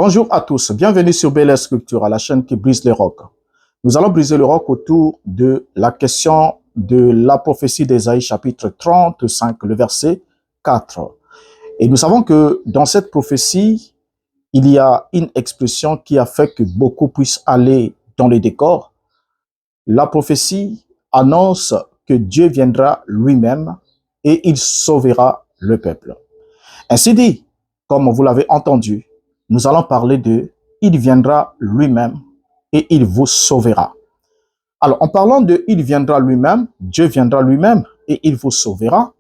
Bonjour à tous, bienvenue sur Bel Air Scripture, la chaîne qui brise les rocs. Nous allons briser le roc autour de la question de la prophétie d'Ésaïe chapitre 35, le verset 4. Et nous savons que dans cette prophétie, il y a une expression qui a fait que beaucoup puissent aller dans les décors. La prophétie annonce que Dieu viendra lui-même et il sauvera le peuple. Ainsi dit, comme vous l'avez entendu, nous allons parler de « Il viendra lui-même et il vous sauvera ». Alors, en parlant de « Il viendra lui-même »,« Dieu viendra lui-même et il vous sauvera »,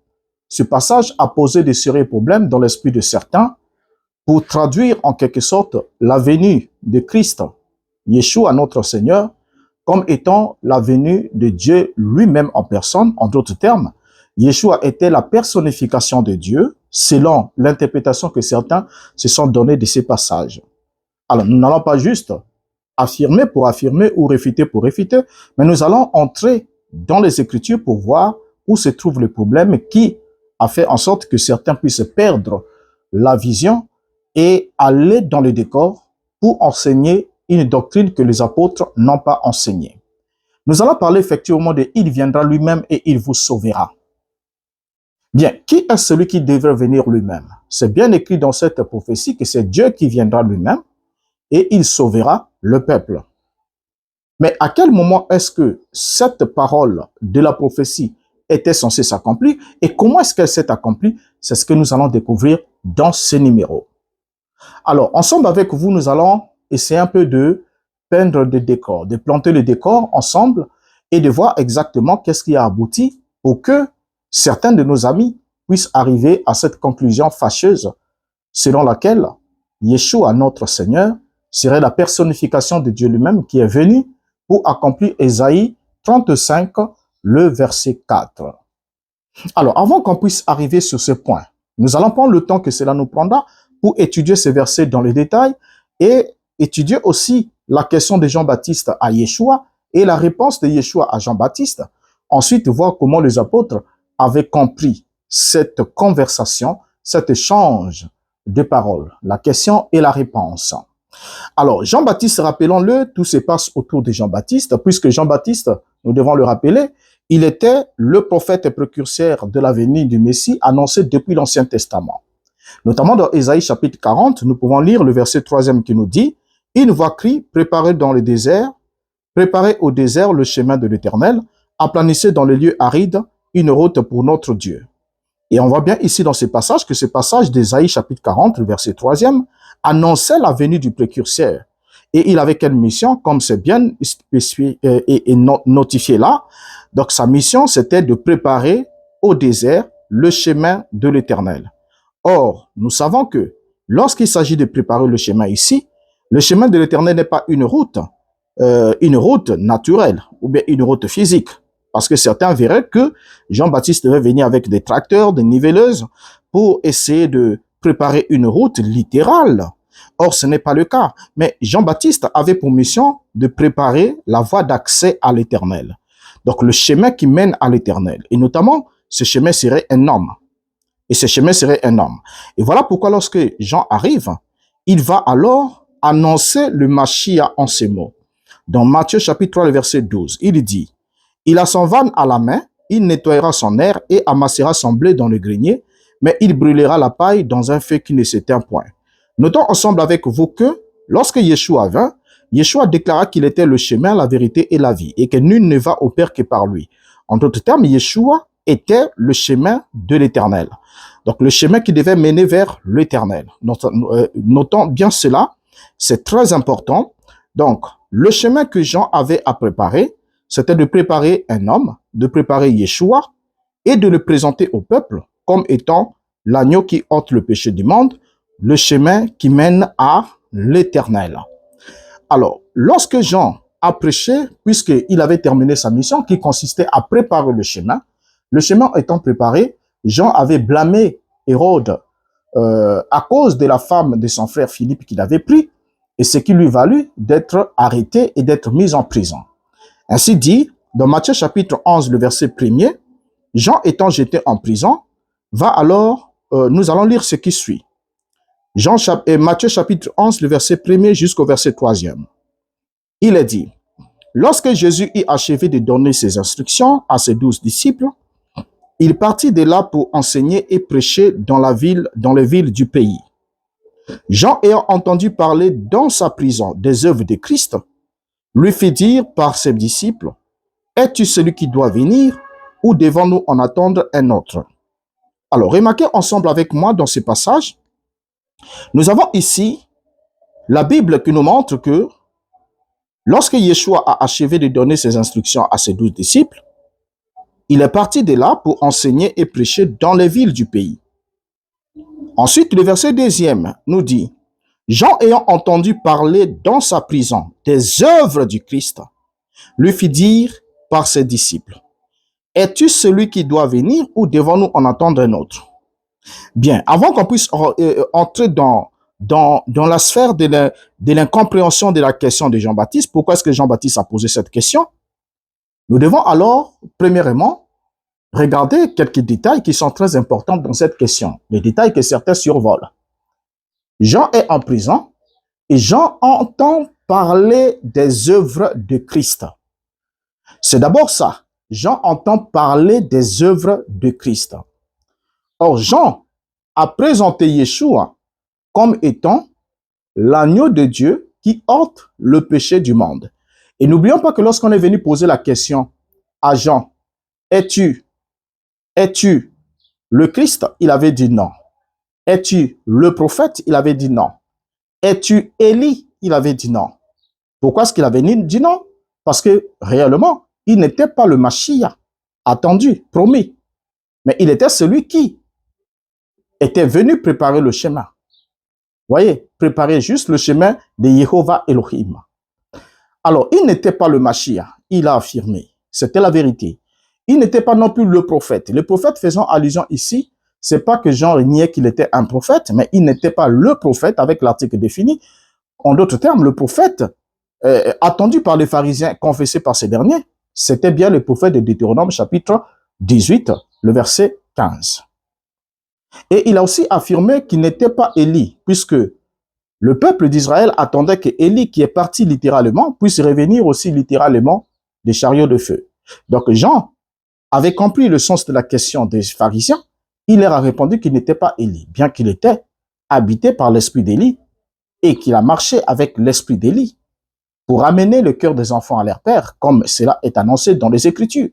ce passage a posé des sérieux problèmes dans l'esprit de certains pour traduire en quelque sorte la venue de Christ, Yeshua notre Seigneur, comme étant la venue de Dieu lui-même en personne. En d'autres termes, Yeshua était la personnification de Dieu, selon l'interprétation que certains se sont donnés de ces passages. Alors, nous n'allons pas juste affirmer pour affirmer ou réfuter pour réfuter, mais nous allons entrer dans les Écritures pour voir où se trouve le problème qui a fait en sorte que certains puissent perdre la vision et aller dans le décor pour enseigner une doctrine que les apôtres n'ont pas enseignée. Nous allons parler effectivement de « Il viendra lui-même et il vous sauvera ». Bien, qui est celui qui devrait venir lui-même? C'est bien écrit dans cette prophétie que c'est Dieu qui viendra lui-même et il sauvera le peuple. Mais à quel moment est-ce que cette parole de la prophétie était censée s'accomplir et comment est-ce qu'elle s'est accomplie? C'est ce que nous allons découvrir dans ce numéro. Alors, ensemble avec vous, nous allons essayer un peu de peindre des décors, de planter le décor ensemble et de voir exactement qu'est-ce qui a abouti pour que certains de nos amis puissent arriver à cette conclusion fâcheuse selon laquelle Yeshua, notre Seigneur, serait la personnification de Dieu lui-même qui est venu pour accomplir Ésaïe 35, le verset 4. Alors, avant qu'on puisse arriver sur ce point, nous allons prendre le temps que cela nous prendra pour étudier ces versets dans le détail et étudier aussi la question de Jean-Baptiste à Yeshua et la réponse de Yeshua à Jean-Baptiste. Ensuite, voir comment les apôtres avaient compris cette conversation, cet échange de paroles, la question et la réponse. Alors, Jean-Baptiste, rappelons-le, tout se passe autour de Jean-Baptiste, puisque Jean-Baptiste, nous devons le rappeler, il était le prophète précurseur de la venue du Messie annoncé depuis l'Ancien Testament. Notamment dans Ésaïe chapitre 40, nous pouvons lire le verset 3e qui nous dit « Une voix crie, préparez dans le désert, préparez au désert le chemin de l'Éternel, aplanissez dans les lieux arides une route pour notre Dieu. » Et on voit bien ici dans ce passage que ce passage d'Ésaïe chapitre 40, le verset 3e, annonçait la venue du précurseur. Et il avait quelle mission? Comme c'est bien spécifié et notifié là. Donc sa mission, c'était de préparer au désert le chemin de l'Éternel. Or, nous savons que lorsqu'il s'agit de préparer le chemin ici, le chemin de l'Éternel n'est pas une route naturelle ou bien une route physique. Parce que certains verraient que Jean-Baptiste devait venir avec des tracteurs, des nivelleuses pour essayer de préparer une route littérale. Or, ce n'est pas le cas. Mais Jean-Baptiste avait pour mission de préparer la voie d'accès à l'Éternel. Donc, le chemin qui mène à l'Éternel. Et notamment, ce chemin serait un homme. Et ce chemin serait un homme. Et voilà pourquoi lorsque Jean arrive, il va alors annoncer le Mashiach en ces mots. Dans Matthieu chapitre 3, le verset 12, il dit « Il a son vanne à la main, il nettoiera son aire et amassera son blé dans le grenier, mais il brûlera la paille dans un feu qui ne s'éteint point. » Notons ensemble avec vous que lorsque Yeshua vint, Yeshua déclara qu'il était le chemin, la vérité et la vie, et que nul ne va au Père que par lui. En d'autres termes, Yeshua était le chemin de l'Éternel. Donc le chemin qui devait mener vers l'Éternel. Notons bien cela, c'est très important. Donc le chemin que Jean avait à préparer, c'était de préparer un homme, de préparer Yeshua et de le présenter au peuple comme étant l'agneau qui ôte le péché du monde, le chemin qui mène à l'Éternel. Alors, lorsque Jean a prêché, puisqu'il avait terminé sa mission qui consistait à préparer le chemin étant préparé, Jean avait blâmé Hérode à cause de la femme de son frère Philippe qu'il avait pris, et ce qui lui valut d'être arrêté et d'être mis en prison. Ainsi dit, dans Matthieu chapitre 11, le verset 1er, Jean étant jeté en prison, nous allons lire ce qui suit. Matthieu chapitre 11, le verset 1er jusqu'au verset 3e. Il est dit, lorsque Jésus eut achevé de donner ses instructions à ses 12 disciples, il partit de là pour enseigner et prêcher dans les villes du pays. Jean, ayant entendu parler dans sa prison des œuvres de Christ, lui fit dire par ses disciples, « Es-tu celui qui doit venir ou devons-nous en attendre un autre ?» Alors, remarquez ensemble avec moi dans ce passage, nous avons ici la Bible qui nous montre que lorsque Yeshua a achevé de donner ses instructions à ses 12 disciples, il est parti de là pour enseigner et prêcher dans les villes du pays. Ensuite, le verset 2e nous dit, Jean ayant entendu parler dans sa prison des œuvres du Christ, lui fit dire par ses disciples, « Es-tu celui qui doit venir ou devons-nous en attendre un autre ?» Bien, avant qu'on puisse entrer dans la sphère de l'incompréhension de la question de Jean-Baptiste, pourquoi est-ce que Jean-Baptiste a posé cette question? Nous devons alors, premièrement, regarder quelques détails qui sont très importants dans cette question, les détails que certains survolent. Jean est en prison et Jean entend parler des œuvres de Christ. C'est d'abord ça. Jean entend parler des œuvres de Christ. Or, Jean a présenté Yeshua comme étant l'agneau de Dieu qui ôte le péché du monde. Et n'oublions pas que lorsqu'on est venu poser la question à Jean, es-tu le Christ? Il avait dit non. Es-tu le prophète? Il avait dit non. Es-tu Élie? Il avait dit non. Pourquoi est-ce qu'il avait dit non? Parce que réellement, il n'était pas le Mashiach attendu, promis. Mais il était celui qui était venu préparer le chemin. Voyez, préparer juste le chemin de Yehovah Elohim. Alors, il n'était pas le Mashiach, il a affirmé. C'était la vérité. Il n'était pas non plus le prophète. Le prophète faisant allusion ici, c'est pas que Jean niait qu'il était un prophète, mais il n'était pas le prophète avec l'article défini. En d'autres termes, le prophète attendu par les pharisiens, confessé par ces derniers, c'était bien le prophète de Deutéronome chapitre 18, le verset 15. Et il a aussi affirmé qu'il n'était pas Élie, puisque le peuple d'Israël attendait que Élie, qui est parti littéralement, puisse revenir aussi littéralement des chariots de feu. Donc Jean avait compris le sens de la question des pharisiens. Il leur a répondu qu'il n'était pas Élie, bien qu'il était habité par l'esprit d'Élie et qu'il a marché avec l'esprit d'Élie pour amener le cœur des enfants à leur père, comme cela est annoncé dans les Écritures.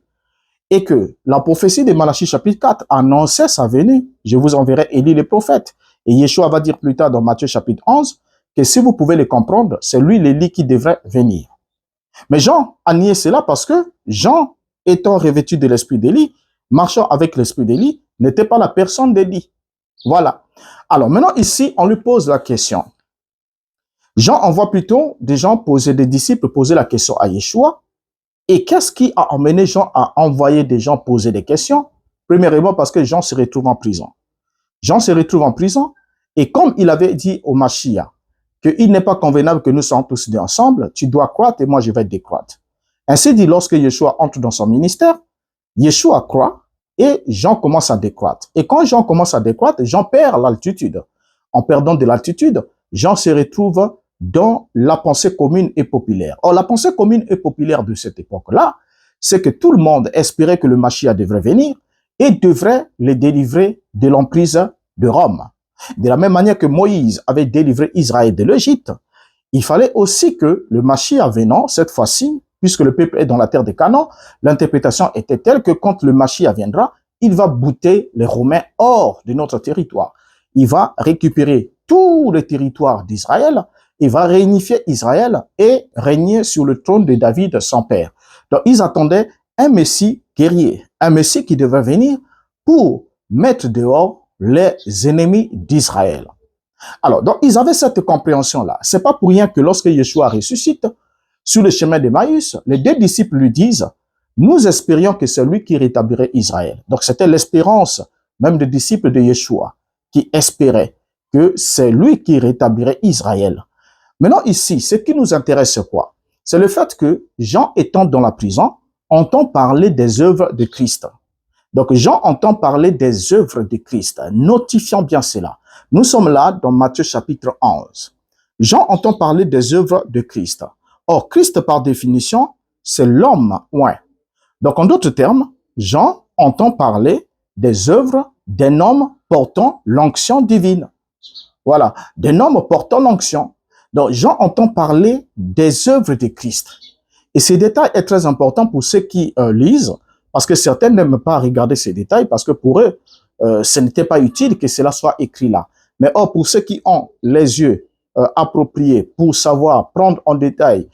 Et que la prophétie de Malachie chapitre 4 annonçait sa venue. Je vous enverrai Élie le prophète. Et Yeshua va dire plus tard dans Matthieu chapitre 11 que si vous pouvez le comprendre, c'est lui l'Élie qui devrait venir. Mais Jean a nié cela parce que Jean, étant revêtu de l'esprit d'Élie, marchant avec l'esprit d'Élie, n'était pas la personne d'Élie. Voilà. Alors maintenant ici, on lui pose la question. Jean envoie plutôt des disciples poser la question à Yeshua. Et qu'est-ce qui a emmené Jean à envoyer des gens poser des questions? Premièrement, parce que Jean se retrouve en prison. Jean se retrouve en prison et comme il avait dit au Mashiach qu'il n'est pas convenable que nous soyons tous deux ensemble, tu dois croître et moi je vais décroître. Ainsi dit, lorsque Yeshua entre dans son ministère, Yeshua croît et Jean commence à décroître. Et quand Jean commence à décroître, Jean perd l'altitude. En perdant de l'altitude, Jean se retrouve dans la pensée commune et populaire. Or, la pensée commune et populaire de cette époque-là, c'est que tout le monde espérait que le Mashiach devrait venir et devrait les délivrer de l'emprise de Rome. De la même manière que Moïse avait délivré Israël de l'Égypte, il fallait aussi que le Mashiach venant, cette fois-ci, puisque le peuple est dans la terre de Canaan, l'interprétation était telle que quand le Mashiach viendra, il va bouter les Romains hors de notre territoire. Il va récupérer tout le territoire d'Israël, il va réunifier Israël et régner sur le trône de David, son père. Donc, ils attendaient un Messie guerrier, un Messie qui devait venir pour mettre dehors les ennemis d'Israël. Alors, donc, ils avaient cette compréhension-là. C'est pas pour rien que lorsque Yeshua ressuscite, sur le chemin d'Emmaüs, les deux disciples lui disent, nous espérions que c'est lui qui rétablirait Israël. Donc, c'était l'espérance même des disciples de Yeshua qui espéraient que c'est lui qui rétablirait Israël. Maintenant, ici, ce qui nous intéresse, c'est quoi? C'est le fait que Jean, étant dans la prison, entend parler des œuvres de Christ. Donc, Jean entend parler des œuvres de Christ. Notifions bien cela. Nous sommes là dans Matthieu chapitre 11. Jean entend parler des œuvres de Christ. Or, Christ, par définition, c'est l'homme oint. Donc, en d'autres termes, Jean entend parler des œuvres d'un homme portant l'onction divine. Voilà, d'un homme portant l'onction. Donc, Jean entend parler des œuvres de Christ. Et ce détail est très important pour ceux qui lisent, parce que certains n'aiment pas regarder ces détails, parce que pour eux, ce n'était pas utile que cela soit écrit là. Mais or, pour ceux qui ont les yeux appropriés pour savoir prendre en détail,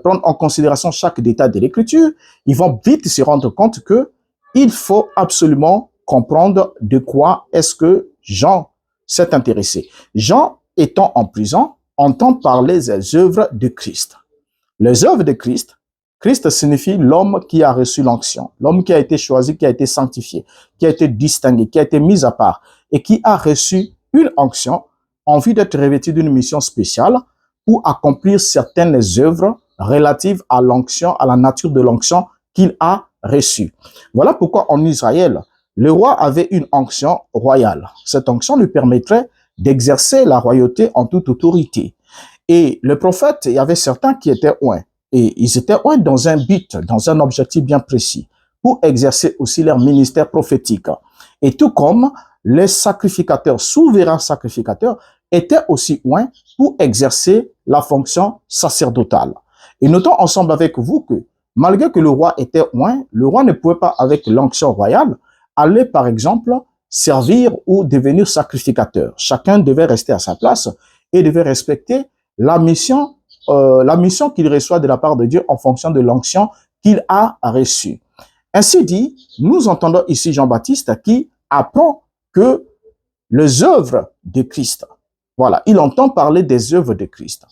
prendre en considération chaque détail de l'écriture, ils vont vite se rendre compte que il faut absolument comprendre de quoi est-ce que Jean s'est intéressé. Jean, étant en prison, entend parler des œuvres de Christ. Les œuvres de Christ, Christ signifie l'homme qui a reçu l'onction, l'homme qui a été choisi, qui a été sanctifié, qui a été distingué, qui a été mis à part et qui a reçu une onction en vue d'être revêtu d'une mission spéciale pour accomplir certaines œuvres relatives à l'onction, à la nature de l'onction qu'il a reçue. Voilà pourquoi en Israël, le roi avait une onction royale. Cette onction lui permettrait d'exercer la royauté en toute autorité. Et le prophète, il y avait certains qui étaient oints. Et ils étaient oints dans un but, dans un objectif bien précis, pour exercer aussi leur ministère prophétique. Et tout comme les sacrificateurs, souverains sacrificateurs, étaient aussi oints pour exercer la fonction sacerdotale. Et notons ensemble avec vous que, malgré que le roi était oint, le roi ne pouvait pas, avec l'onction royale, aller, par exemple, servir ou devenir sacrificateur. Chacun devait rester à sa place et devait respecter la mission qu'il reçoit de la part de Dieu en fonction de l'onction qu'il a reçue. Ainsi dit, nous entendons ici Jean-Baptiste qui apprend que les œuvres de Christ, voilà, il entend parler des œuvres de Christ.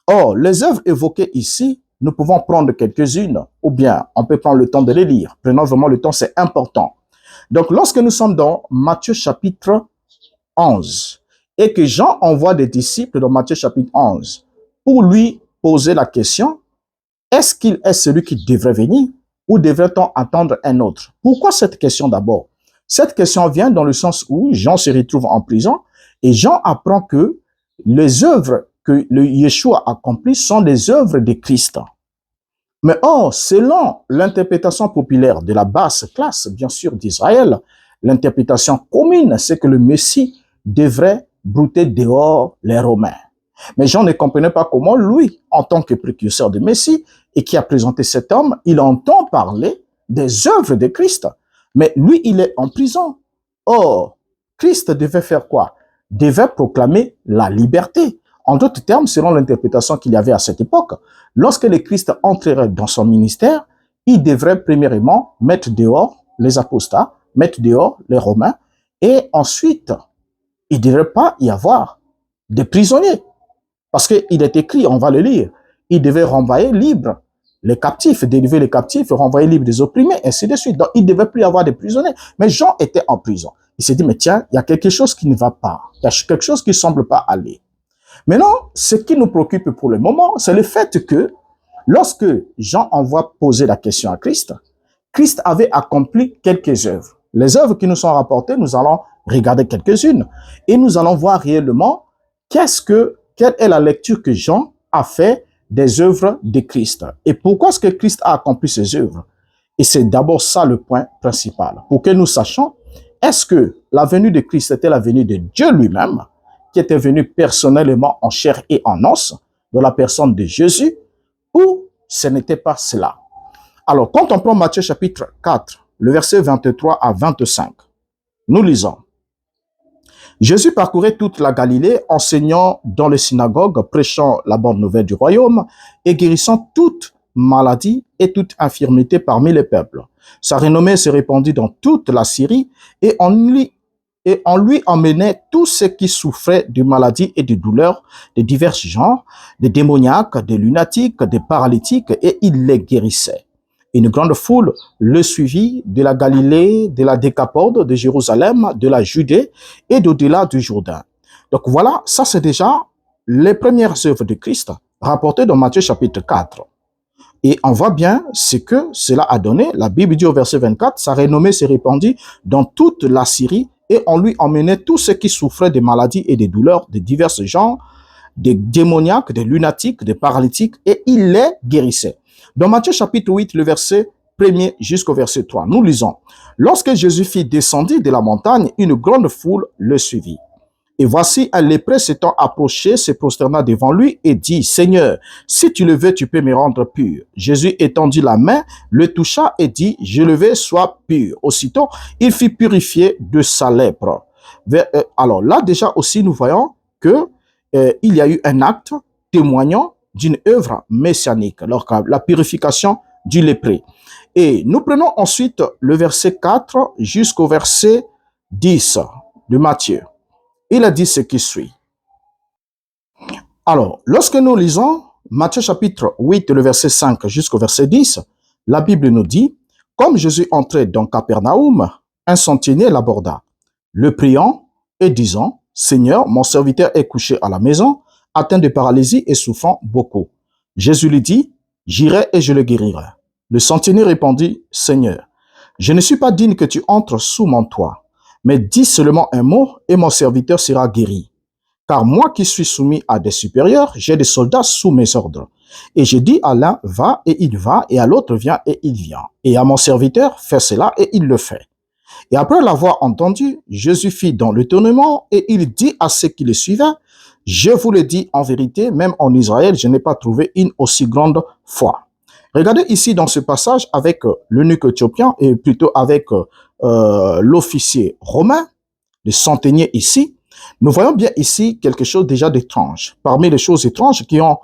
Or, les œuvres évoquées ici, nous pouvons prendre quelques-unes, ou bien on peut prendre le temps de les lire. Prenons vraiment le temps, c'est important. Donc, lorsque nous sommes dans Matthieu chapitre 11, et que Jean envoie des disciples dans Matthieu chapitre 11, pour lui poser la question, est-ce qu'il est celui qui devrait venir ou devrait-on attendre un autre? Pourquoi cette question d'abord? Cette question vient dans le sens où Jean se retrouve en prison et Jean apprend que les œuvres que le Yeshua accomplit sont des œuvres de Christ. Mais or, selon l'interprétation populaire de la basse classe, bien sûr, d'Israël, l'interprétation commune, c'est que le Messie devrait brouter dehors les Romains. Mais Jean ne comprenait pas comment lui, en tant que précurseur du Messie, et qui a présenté cet homme, il entend parler des œuvres de Christ. Mais lui, il est en prison. Or, Christ devait faire quoi? Devait proclamer la liberté. En d'autres termes, selon l'interprétation qu'il y avait à cette époque, lorsque le Christ entrerait dans son ministère, il devrait premièrement mettre dehors les apostats, mettre dehors les Romains, et ensuite, il ne devrait pas y avoir des prisonniers. Parce qu'il est écrit, on va le lire, il devait renvoyer libre les captifs, délivrer les captifs, renvoyer libre des opprimés, ainsi de suite. Donc, il ne devait plus y avoir de prisonniers. Mais Jean était en prison. Il s'est dit, mais tiens, il y a quelque chose qui ne va pas. Il y a quelque chose qui ne semble pas aller. Maintenant, ce qui nous préoccupe pour le moment, c'est le fait que lorsque Jean envoie poser la question à Christ, Christ avait accompli quelques œuvres. Les œuvres qui nous sont rapportées, nous allons regarder quelques-unes et nous allons voir réellement quelle est la lecture que Jean a fait des œuvres de Christ. Et pourquoi est-ce que Christ a accompli ces œuvres? Et c'est d'abord ça le point principal. Pour que nous sachions, est-ce que la venue de Christ était la venue de Dieu lui-même, qui était venu personnellement en chair et en os, dans la personne de Jésus, ou ce n'était pas cela? Alors, quand on prend Matthieu chapitre 4, le verset 23 à 25, nous lisons. Jésus parcourait toute la Galilée, enseignant dans les synagogues, prêchant la bonne nouvelle du royaume et guérissant toute maladie et toute infirmité parmi les peuples. Sa renommée se répandit dans toute la Syrie et on lui emmenait tous ceux qui souffraient de maladies et de douleurs de divers genres, des démoniaques, des lunatiques, des paralytiques, et il les guérissait. Une grande foule le suivit de la Galilée, de la Décapode, de Jérusalem, de la Judée et d'au-delà du Jourdain. Donc voilà, ça c'est déjà les premières œuvres de Christ rapportées dans Matthieu chapitre 4. Et on voit bien ce que cela a donné. La Bible dit au verset 24, sa renommée s'est répandue dans toute la Syrie et on lui emmenait tous ceux qui souffraient de maladies et de douleurs de divers genres, des démoniaques, des lunatiques, des paralytiques, et il les guérissait. Dans Matthieu chapitre 8, le verset 1er jusqu'au verset 3, nous lisons, « Lorsque Jésus fit descendre de la montagne, une grande foule le suivit. Et voici un lépreux s'étant approché, se prosterna devant lui et dit, « Seigneur, si tu le veux, tu peux me rendre pur. » Jésus étendit la main, le toucha et dit, « Je le veux, sois pur. » Aussitôt, il fut purifié de sa lèpre. Alors là, déjà aussi, nous voyons que il y a eu un acte témoignant d'une œuvre messianique, alors la purification du lépreux. Et nous prenons ensuite le verset 4 jusqu'au verset 10 de Matthieu. Il a dit ce qui suit. Alors, lorsque nous lisons Matthieu chapitre 8, le verset 5 jusqu'au verset 10, la Bible nous dit, « Comme Jésus entrait dans Capernaum, un centenier l'aborda, le priant et disant, « Seigneur, mon serviteur est couché à la maison, atteint de paralysie et souffrant beaucoup. » Jésus lui dit, « J'irai et je le guérirai. » Le centenier répondit, « Seigneur, je ne suis pas digne que tu entres sous mon toit. Mais dis seulement un mot et mon serviteur sera guéri. Car moi qui suis soumis à des supérieurs, j'ai des soldats sous mes ordres. Et je dis à l'un, va et il va, et à l'autre, viens et il vient. Et à mon serviteur, fais cela et il le fait. Et après l'avoir entendu, Jésus fit dans l'étonnement et il dit à ceux qui le suivaient, je vous le dis en vérité, même en Israël, je n'ai pas trouvé une aussi grande foi. Regardez ici dans ce passage avec l'eunuque éthiopien et plutôt avec l'officier romain, le centenier ici, nous voyons bien ici quelque chose déjà d'étrange. Parmi les choses étranges qui ont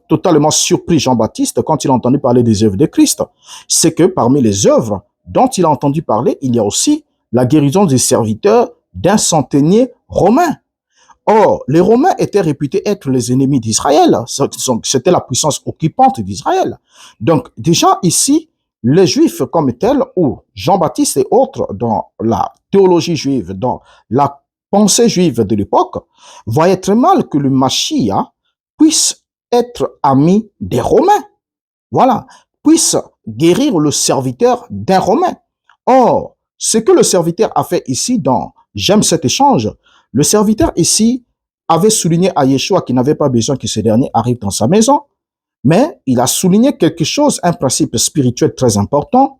totalement surpris Jean-Baptiste quand il a entendu parler des œuvres de Christ, c'est que parmi les œuvres dont il a entendu parler, il y a aussi la guérison des serviteurs d'un centenier romain. Or, les Romains étaient réputés être les ennemis d'Israël. C'était la puissance occupante d'Israël. Donc, déjà ici, les Juifs comme tels, ou Jean-Baptiste et autres dans la théologie juive, dans la pensée juive de l'époque, voyaient très mal que le Mashiach puisse être ami des Romains. Voilà, puisse guérir le serviteur d'un Romain. Or, ce que le serviteur a fait ici j'aime cet échange, le serviteur ici avait souligné à Yeshua qu'il n'avait pas besoin que ce dernier arrive dans sa maison, mais il a souligné quelque chose, un principe spirituel très important.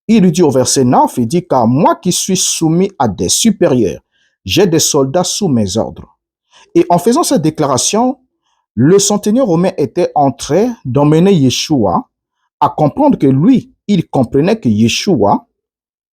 Il lui dit au verset 9, il dit, « Car moi qui suis soumis à des supérieurs, j'ai des soldats sous mes ordres. » Et en faisant cette déclaration, le centenier romain était en train d'emmener Yeshua à comprendre que lui, il comprenait que Yeshua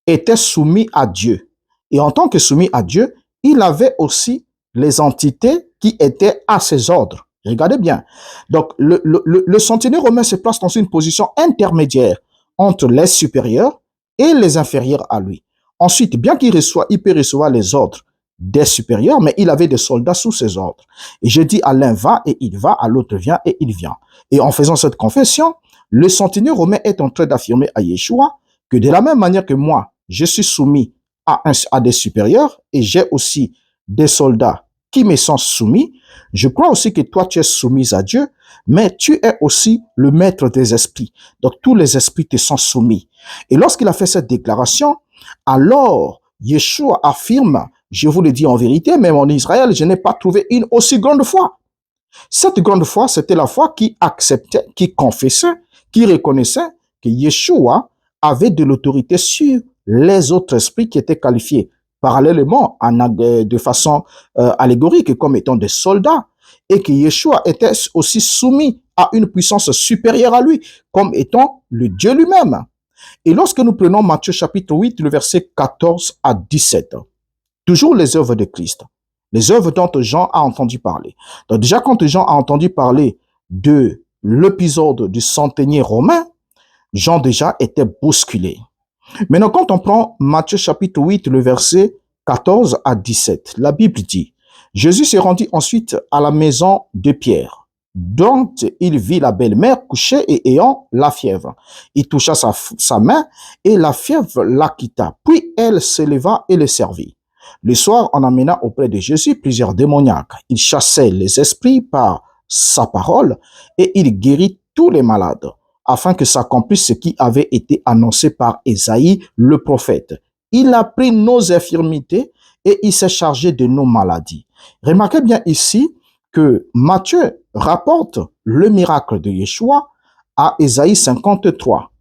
était soumis à Dieu. Et en tant que soumis à Dieu, il avait aussi les entités qui étaient à ses ordres. Regardez bien. Donc, le centenier romain se place dans une position intermédiaire entre les supérieurs et les inférieurs à lui. Ensuite, bien qu'il peut recevoir les ordres des supérieurs, mais il avait des soldats sous ses ordres. Et je dis à l'un va et il va, à l'autre vient et il vient. Et en faisant cette confession, le centenier romain est en train d'affirmer à Yeshua que de la même manière que moi, je suis soumis à des supérieurs et j'ai aussi des soldats qui me sont soumis, je crois aussi que toi tu es soumise à Dieu, mais tu es aussi le maître des esprits. Donc tous les esprits te sont soumis. Et lorsqu'il a fait cette déclaration, alors Yeshua affirme, je vous le dis en vérité, même en Israël, je n'ai pas trouvé une aussi grande foi. Cette grande foi, c'était la foi qui acceptait, qui confessait, qui reconnaissait que Yeshua avait de l'autorité sur les autres esprits qui étaient qualifiés parallèlement de façon allégorique comme étant des soldats et que Yeshua était aussi soumis à une puissance supérieure à lui comme étant le Dieu lui-même. Et lorsque nous prenons Matthieu chapitre 8, le verset 14 à 17, toujours les œuvres de Christ, les œuvres dont Jean a entendu parler. Donc déjà quand Jean a entendu parler de l'épisode du centenier romain, Jean déjà était bousculé. Maintenant, quand on prend Matthieu chapitre 8, le verset 14 à 17, la Bible dit, « Jésus se rendit ensuite à la maison de Pierre, dont il vit la belle-mère couchée et ayant la fièvre. Il toucha sa main et la fièvre la quitta. Puis elle se leva et le servit. Le soir, on amena auprès de Jésus plusieurs démoniaques. Il chassait les esprits par sa parole et il guérit tous les malades. afin que s'accomplisse ce qui avait été annoncé par Ésaïe, le prophète. Il a pris nos infirmités et il s'est chargé de nos maladies. Remarquez bien ici que Matthieu rapporte le miracle de Yeshua à Ésaïe 53.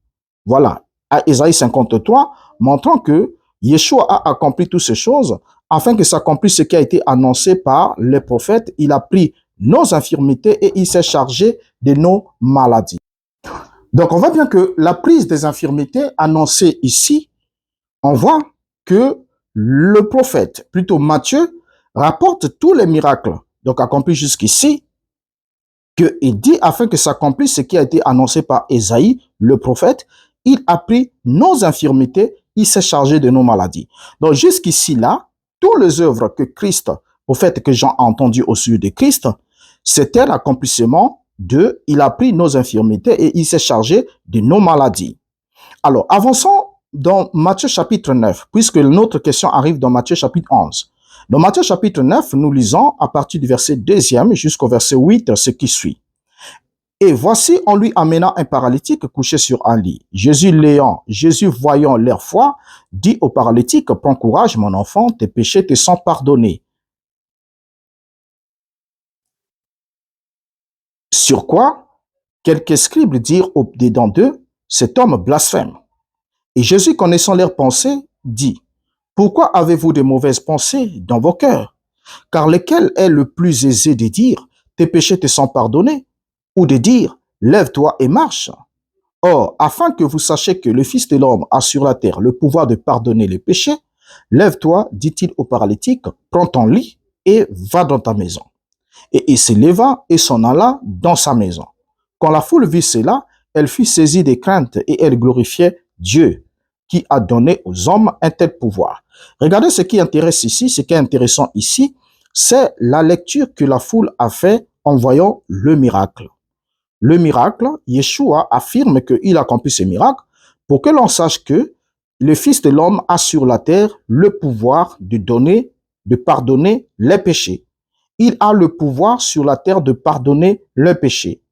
Voilà, à Ésaïe 53, montrant que Yeshua a accompli toutes ces choses afin que s'accomplisse ce qui a été annoncé par les prophètes. Il a pris nos infirmités et il s'est chargé de nos maladies. Donc, on voit bien que la prise des infirmités annoncée ici, on voit que le prophète, plutôt Matthieu, rapporte tous les miracles, donc accomplis jusqu'ici, qu'il dit afin que s'accomplisse ce qui a été annoncé par Ésaïe, le prophète, il a pris nos infirmités, il s'est chargé de nos maladies. Donc jusqu'ici là, toutes les œuvres que Christ, prophète que Jean a entendues au sujet de Christ, c'était l'accomplissement de, il a pris nos infirmités et il s'est chargé de nos maladies. Alors, avançons dans Matthieu chapitre 9, puisque notre question arrive dans Matthieu chapitre 11. Dans Matthieu chapitre 9, nous lisons à partir du verset 2e jusqu'au verset 8 ce qui suit. Et voici, on lui amena un paralytique couché sur un lit. Jésus voyant leur foi, dit au paralytique, prends courage, mon enfant, tes péchés te sont pardonnés. Sur quoi, quelques scribes dirent au-dedans d'eux, cet homme blasphème. Et Jésus, connaissant leurs pensées, dit, pourquoi avez-vous de mauvaises pensées dans vos cœurs? Car lequel est le plus aisé de dire, tes péchés te sont pardonnés, ou de dire, lève-toi et marche? Or, afin que vous sachiez que le Fils de l'homme a sur la terre le pouvoir de pardonner les péchés, lève-toi, dit-il au paralytique, prends ton lit et va dans ta maison. Et il se leva et s'en alla dans sa maison. Quand la foule vit cela, elle fut saisie de crainte et elle glorifiait Dieu, qui a donné aux hommes un tel pouvoir. Regardez ce qui intéresse ici, ce qui est intéressant ici, c'est la lecture que la foule a fait en voyant le miracle. Le miracle, Yeshua affirme qu'il accomplit ce miracle pour que l'on sache que le Fils de l'homme a sur la terre le pouvoir de pardonner les péchés. Il a le pouvoir sur la terre de pardonner les péchés.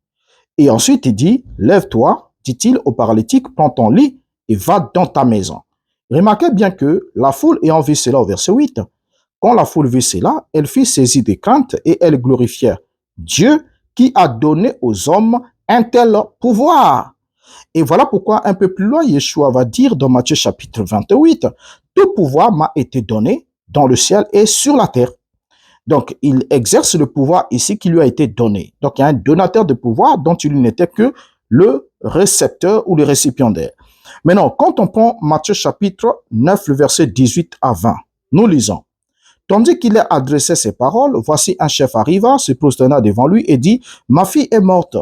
Et ensuite, il dit, lève-toi, dit-il au paralytique, prends ton lit et va dans ta maison. Remarquez bien que la foule ayant vu cela au verset 8, quand la foule vit cela, elle fut saisie de crainte et elle glorifiait Dieu qui a donné aux hommes un tel pouvoir. Et voilà pourquoi un peu plus loin, Yeshua va dire dans Matthieu chapitre 28, tout pouvoir m'a été donné dans le ciel et sur la terre. Donc, il exerce le pouvoir ici qui lui a été donné. Donc, il y a un donateur de pouvoir dont il n'était que le récepteur ou le récipiendaire. Maintenant, quand on prend Matthieu chapitre 9, le verset 18 à 20, nous lisons. Tandis qu'il a adressé ces paroles, voici un chef arriva, se prosterna devant lui et dit, ma fille est morte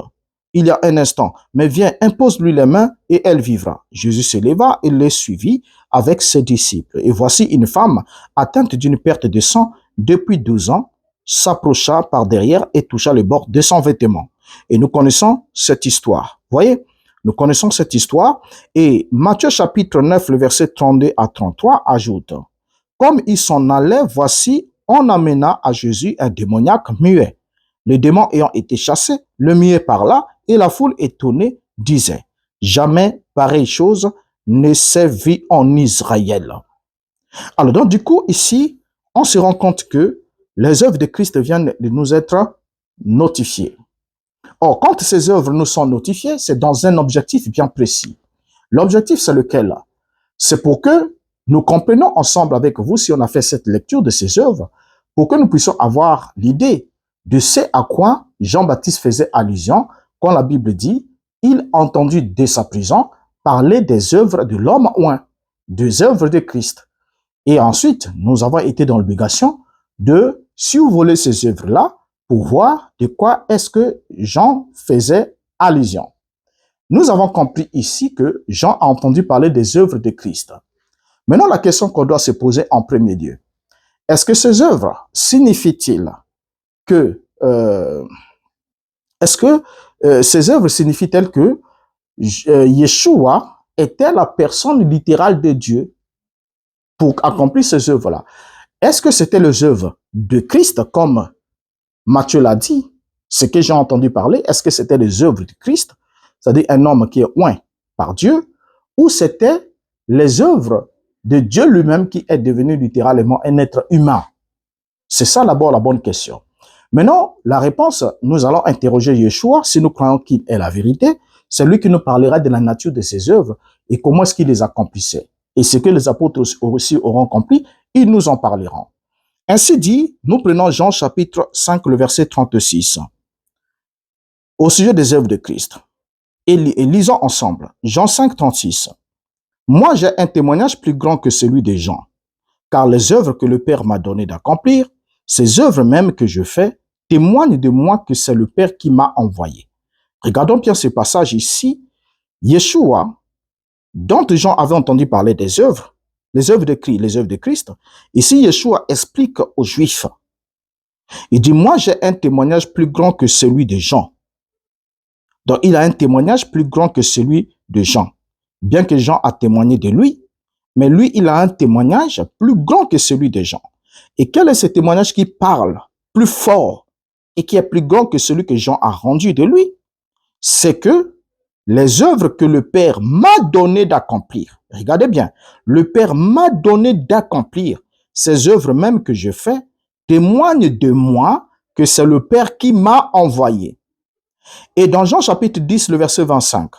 il y a un instant, mais viens, impose-lui les mains et elle vivra. Jésus se leva et les suivit avec ses disciples. Et voici une femme atteinte d'une perte de sang depuis 12 ans, s'approcha par derrière et toucha le bord de son vêtement. Et nous connaissons cette histoire. Voyez, nous connaissons cette histoire. Et Matthieu chapitre 9, le verset 32 à 33 ajoute, comme il s'en allait, voici, on amena à Jésus un démoniaque muet. Le démon ayant été chassé, le muet parla et la foule étonnée disait, jamais pareille chose ne s'est vue en Israël. Alors donc du coup ici, on se rend compte que les œuvres de Christ viennent de nous être notifiées. Or, quand ces œuvres nous sont notifiées, c'est dans un objectif bien précis. L'objectif, c'est lequel? C'est pour que nous comprenions ensemble avec vous, si on a fait cette lecture de ces œuvres, pour que nous puissions avoir l'idée de ce à quoi Jean-Baptiste faisait allusion quand la Bible dit « Il a entendu dès sa prison parler des œuvres de l'homme oint, des œuvres de Christ ». Et ensuite, nous avons été dans l'obligation de survoler ces œuvres-là pour voir de quoi est-ce que Jean faisait allusion. Nous avons compris ici que Jean a entendu parler des œuvres de Christ. Maintenant, la question qu'on doit se poser en premier lieu, est-ce que ces œuvres signifient-ils que ces œuvres signifient-elles que Yeshua était la personne littérale de Dieu pour accomplir ces œuvres-là? Est-ce que c'était les œuvres de Christ, comme Matthieu l'a dit, ce que j'ai entendu parler? Est-ce que c'était les œuvres de Christ? c'est-à-dire un homme qui est oint par Dieu, ou c'était les œuvres de Dieu lui-même qui est devenu littéralement un être humain? C'est ça d'abord la bonne question. Maintenant, la réponse, nous allons interroger Yeshua si nous croyons qu'il est la vérité. C'est lui qui nous parlera de la nature de ses œuvres et comment est-ce qu'il les accomplissait. Et ce que les apôtres aussi auront accompli, ils nous en parleront. Ainsi dit, nous prenons Jean chapitre 5, le verset 36, au sujet des œuvres de Christ. Et lisons ensemble. Jean 5, 36. Moi, j'ai un témoignage plus grand que celui des gens, car les œuvres que le Père m'a donné d'accomplir, ces œuvres même que je fais, témoignent de moi que c'est le Père qui m'a envoyé. Regardons bien ce passage ici. Yeshua, dont Jean avait entendu parler des œuvres, les œuvres de Christ. Ici, Yeshua explique aux Juifs. Il dit, moi, j'ai un témoignage plus grand que celui de Jean. Donc, il a un témoignage plus grand que celui de Jean. Bien que Jean a témoigné de lui, mais lui, il a un témoignage plus grand que celui de Jean. Et quel est ce témoignage qui parle plus fort et qui est plus grand que celui que Jean a rendu de lui? C'est que les œuvres que le Père m'a donné d'accomplir, regardez bien, le Père m'a donné d'accomplir, ces œuvres même que je fais, témoignent de moi que c'est le Père qui m'a envoyé. Et dans Jean chapitre 10, le verset 25,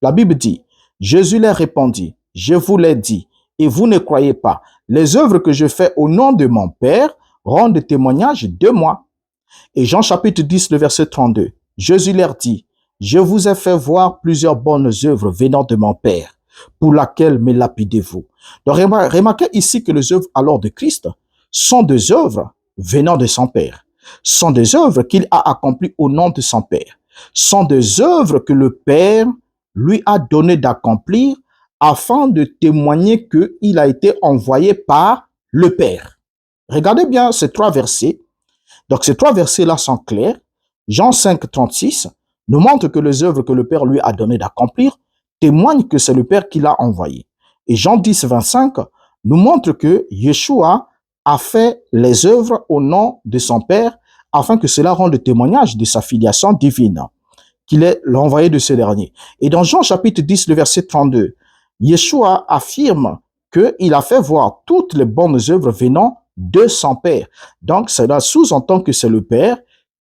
la Bible dit, Jésus leur répondit, je vous l'ai dit, et vous ne croyez pas. Les œuvres que je fais au nom de mon Père rendent témoignage de moi. Et Jean chapitre 10, le verset 32, Jésus leur dit, je vous ai fait voir plusieurs bonnes œuvres venant de mon Père, pour laquelle me lapidez-vous. Donc remarquez ici que les œuvres alors de Christ sont des œuvres venant de son Père, sont des œuvres qu'il a accomplies au nom de son Père, sont des œuvres que le Père lui a donné d'accomplir afin de témoigner qu'il a été envoyé par le Père. Regardez bien ces trois versets. Donc ces trois versets-là sont clairs. Jean 5, 36 nous montre que les œuvres que le Père lui a donné d'accomplir témoignent que c'est le Père qui l'a envoyé. Et Jean 10, 25 nous montre que Yeshua a fait les œuvres au nom de son Père afin que cela rende témoignage de sa filiation divine, qu'il est l'envoyé de ce dernier. Et dans Jean chapitre 10, le verset 32, Yeshua affirme qu'il a fait voir toutes les bonnes œuvres venant de son Père. Donc, cela sous-entend que c'est le Père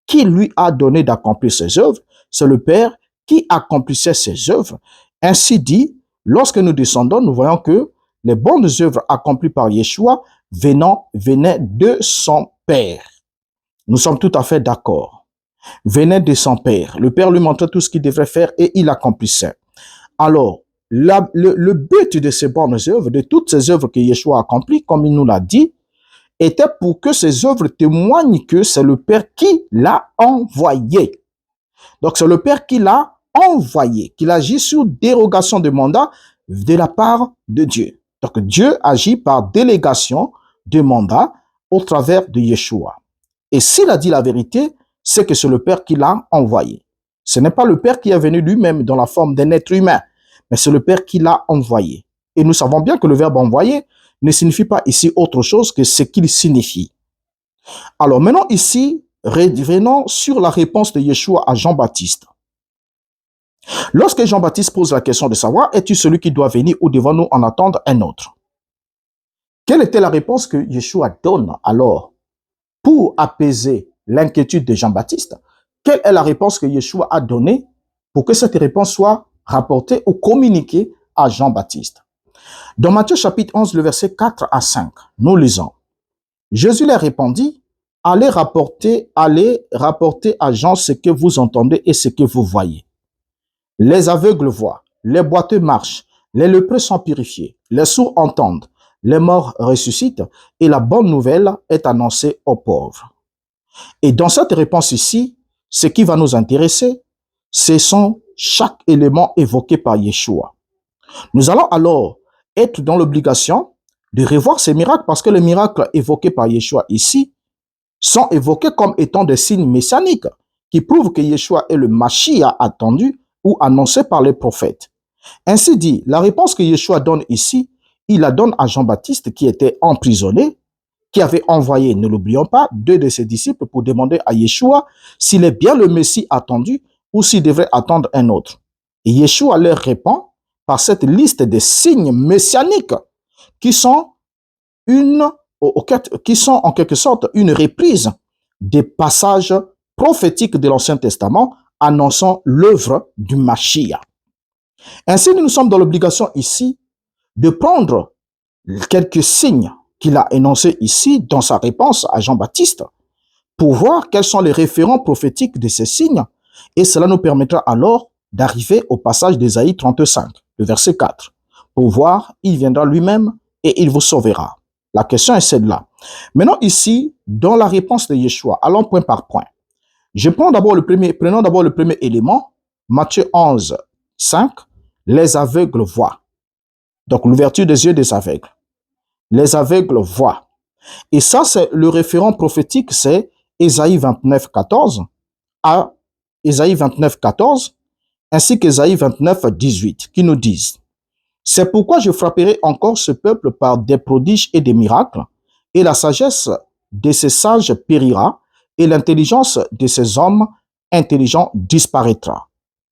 qui lui a donné d'accomplir ses œuvres. C'est le Père qui accomplissait ses œuvres. Ainsi dit, lorsque nous descendons, nous voyons que les bonnes œuvres accomplies par Yeshua venaient de son Père. Nous sommes tout à fait d'accord. Venaient de son Père. Le Père lui montrait tout ce qu'il devrait faire et il accomplissait. Alors, le but de ces bonnes œuvres, de toutes ces œuvres que Yeshua a accomplies, comme il nous l'a dit, était pour que ces œuvres témoignent que c'est le Père qui l'a envoyé. Donc, c'est le Père qui l'a envoyé, qu'il agit sur dérogation de mandat de la part de Dieu. Donc, Dieu agit par délégation de mandat au travers de Yeshua. Et s'il a dit la vérité, c'est que c'est le Père qui l'a envoyé. Ce n'est pas le Père qui est venu lui-même dans la forme d'un être humain, mais c'est le Père qui l'a envoyé. Et nous savons bien que le verbe envoyer ne signifie pas ici autre chose que ce qu'il signifie. Alors maintenant ici, revenons sur la réponse de Yeshua à Jean-Baptiste. Lorsque Jean-Baptiste pose la question de savoir, es-tu celui qui doit venir ou devons-nous en attendre un autre? Quelle était la réponse que Yeshua donne alors pour apaiser l'inquiétude de Jean-Baptiste? Quelle est la réponse que Yeshua a donnée pour que cette réponse soit rapportée ou communiquée à Jean-Baptiste? Dans Matthieu chapitre 11, le verset 4 à 5, nous lisons. Jésus leur répondit, allez rapporter à Jean ce que vous entendez et ce que vous voyez. Les aveugles voient, les boiteux marchent, les lépreux sont purifiés, les sourds entendent, les morts ressuscitent et la bonne nouvelle est annoncée aux pauvres. Et dans cette réponse ici, ce qui va nous intéresser, ce sont chaque élément évoqué par Yeshua. Nous allons alors être dans l'obligation de revoir ces miracles parce que les miracles évoqués par Yeshua ici sont évoqués comme étant des signes messianiques qui prouvent que Yeshua est le Mashiach attendu ou annoncé par les prophètes. Ainsi dit, la réponse que Yeshua donne ici, il la donne à Jean-Baptiste qui était emprisonné, qui avait envoyé, ne l'oublions pas, 2 de ses disciples pour demander à Yeshua s'il est bien le Messie attendu ou s'il devrait attendre un autre. Et Yeshua leur répond par cette liste de signes messianiques qui sont en quelque sorte une reprise des passages prophétiques de l'Ancien Testament annonçant l'œuvre du Mashiach. Ainsi, nous sommes dans l'obligation ici de prendre quelques signes qu'il a énoncés ici dans sa réponse à Jean-Baptiste pour voir quels sont les référents prophétiques de ces signes, et cela nous permettra alors d'arriver au passage d'Ésaïe 35, le verset 4, pour voir, il viendra lui-même et il vous sauvera. La question est celle-là. Maintenant ici, dans la réponse de Yeshua, allons point par point. Prenons d'abord le premier élément, Matthieu 11, 5, les aveugles voient. Donc l'ouverture des yeux des aveugles. Les aveugles voient. Et ça, c'est le référent prophétique, c'est Ésaïe 29, 14 à Ésaïe 29, 14 ainsi qu'Ésaïe 29, 18 qui nous disent: c'est pourquoi je frapperai encore ce peuple par des prodiges et des miracles, et la sagesse de ces sages périra, et l'intelligence de ces hommes intelligents disparaîtra.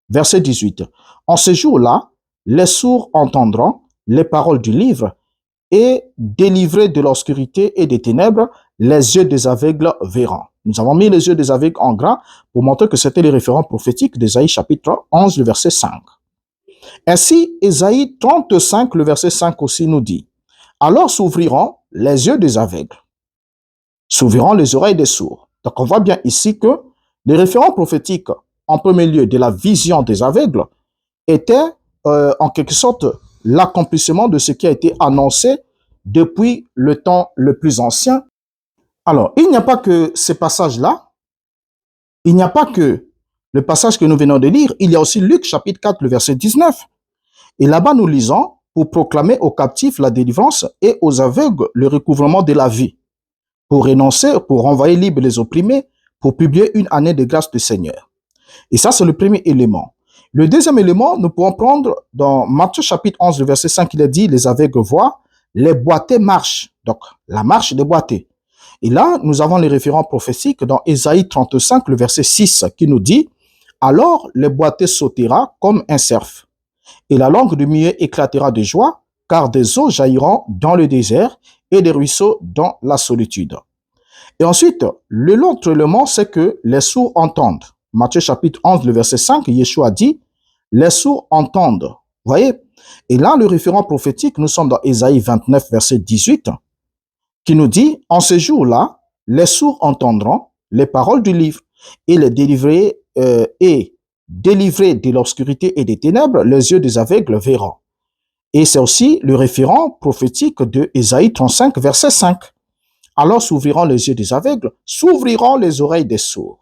Verset 18. En ce jour-là, les sourds entendront les paroles du livre, et délivrés de l'obscurité et des ténèbres, les yeux des aveugles verront. Nous avons mis les yeux des aveugles en gras pour montrer que c'était les référents prophétiques d'Ésaïe chapitre 11, le verset 5. Ainsi, Ésaïe 35, le verset 5 aussi nous dit: alors s'ouvriront les yeux des aveugles, s'ouvriront les oreilles des sourds. Donc on voit bien ici que les référents prophétiques, en premier lieu de la vision des aveugles, étaient en quelque sorte l'accomplissement de ce qui a été annoncé depuis le temps le plus ancien. Alors, il n'y a pas que ces passages-là, il n'y a pas que le passage que nous venons de lire, il y a aussi Luc chapitre 4, le verset 19. Et là-bas, nous lisons: pour proclamer aux captifs la délivrance et aux aveugles le recouvrement de la vie, pour renoncer, pour renvoyer libres les opprimés, pour publier une année de grâce du Seigneur. Et ça, c'est le premier élément. Le deuxième élément, nous pouvons prendre dans Matthieu chapitre 11, le verset 5, il est dit: les aveugles voient, les boités marchent. Donc, la marche des boités. Et là, nous avons les référents prophétiques dans Ésaïe 35, le verset 6, qui nous dit: alors les boités sautera comme un cerf, et la langue du muet éclatera de joie, car des eaux jailliront dans le désert et des ruisseaux dans la solitude. Et ensuite, l'autre élément, c'est que les sourds entendent. Matthieu chapitre 11, le verset 5, Yeshua dit: les sourds entendent. Vous voyez? Et là, le référent prophétique, nous sommes dans Ésaïe 29, verset 18, qui nous dit: en ce jour-là, les sourds entendront les paroles du livre, et les délivrés de l'obscurité et des ténèbres, les yeux des aveugles verront. Et c'est aussi le référent prophétique de Ésaïe 35, verset 5. Alors s'ouvriront les yeux des aveugles, s'ouvriront les oreilles des sourds.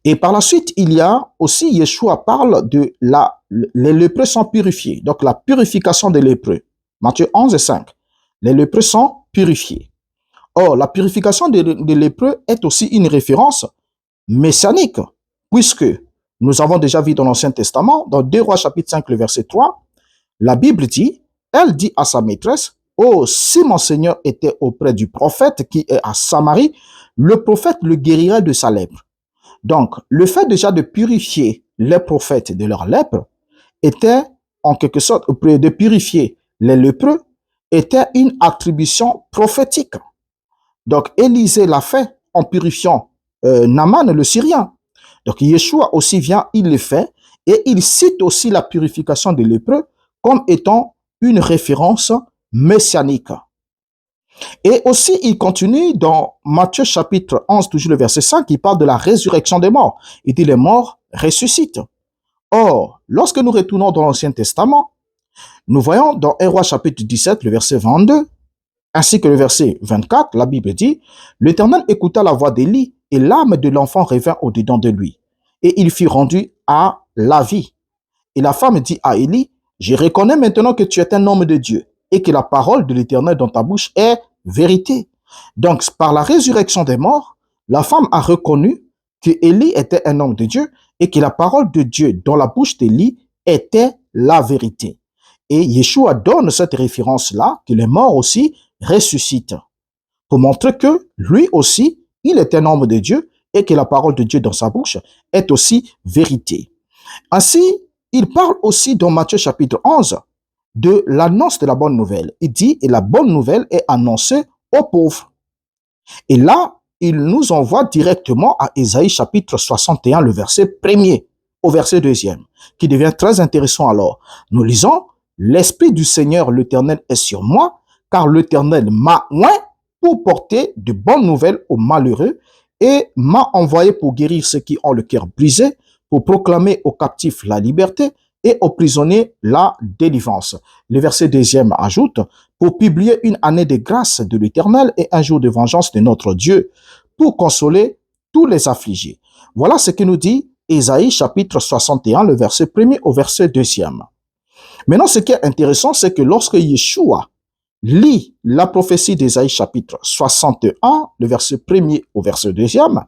Et par la suite, il y a aussi, Yeshua parle de les lépreux sont purifiés. Donc la purification des lépreux. Matthieu 11 et 5. Les lépreux sont purifiés. Or, la purification des lépreux est aussi une référence messianique, puisque nous avons déjà vu dans l'Ancien Testament, dans 2 Rois chapitre 5, le verset 3, la Bible dit, elle dit à sa maîtresse: oh, si mon Seigneur était auprès du prophète qui est à Samarie, le prophète le guérirait de sa lèpre. Donc, le fait déjà de purifier les prophètes de leur lèpre était, en quelque sorte, de purifier les lépreux, était une attribution prophétique. Donc, Élisée l'a fait en purifiant Naaman le Syrien. Donc, Yeshua aussi vient, il le fait, et il cite aussi la purification des lépreux comme étant une référence messianique. Et aussi, il continue dans Matthieu chapitre 11, toujours le verset 5, il parle de la résurrection des morts. Il dit: les morts ressuscitent. Or, lorsque nous retournons dans l'Ancien Testament, nous voyons dans 1 Roi chapitre 17, le verset 22, ainsi que le verset 24, la Bible dit: l'Éternel écouta la voix d'Élie, et l'âme de l'enfant revint au-dedans de lui, et il fut rendu à la vie. Et la femme dit à Élie: je reconnais maintenant que tu es un homme de Dieu, et que la parole de l'Éternel dans ta bouche est vérité. Donc, par la résurrection des morts, la femme a reconnu que Élie était un homme de Dieu, et que la parole de Dieu dans la bouche d'Élie était la vérité. Et Yeshua donne cette référence-là, que les morts aussi ressuscitent, pour montrer que lui aussi, il est un homme de Dieu, et que la parole de Dieu dans sa bouche est aussi vérité. Ainsi, il parle aussi dans Matthieu chapitre 11 de l'annonce de la bonne nouvelle. Il dit, et la bonne nouvelle est annoncée aux pauvres. Et là, il nous envoie directement à Ésaïe chapitre 61, le verset 1er au verset 2e, qui devient très intéressant alors. Nous lisons, l'Esprit du Seigneur l'Éternel est sur moi, car l'Éternel m'a oint pour porter de bonnes nouvelles aux malheureux et m'a envoyé pour guérir ceux qui ont le cœur brisé, pour proclamer aux captifs la liberté et aux prisonniers la délivrance. Le verset 2e ajoute, pour publier une année de grâce de l'Éternel et un jour de vengeance de notre Dieu, pour consoler tous les affligés. Voilà ce que nous dit Ésaïe chapitre 61, le verset 1er au verset 2e. Maintenant, ce qui est intéressant, c'est que lorsque Yeshua lit la prophétie d'Ésaïe chapitre 61, le verset 1er au verset 2e,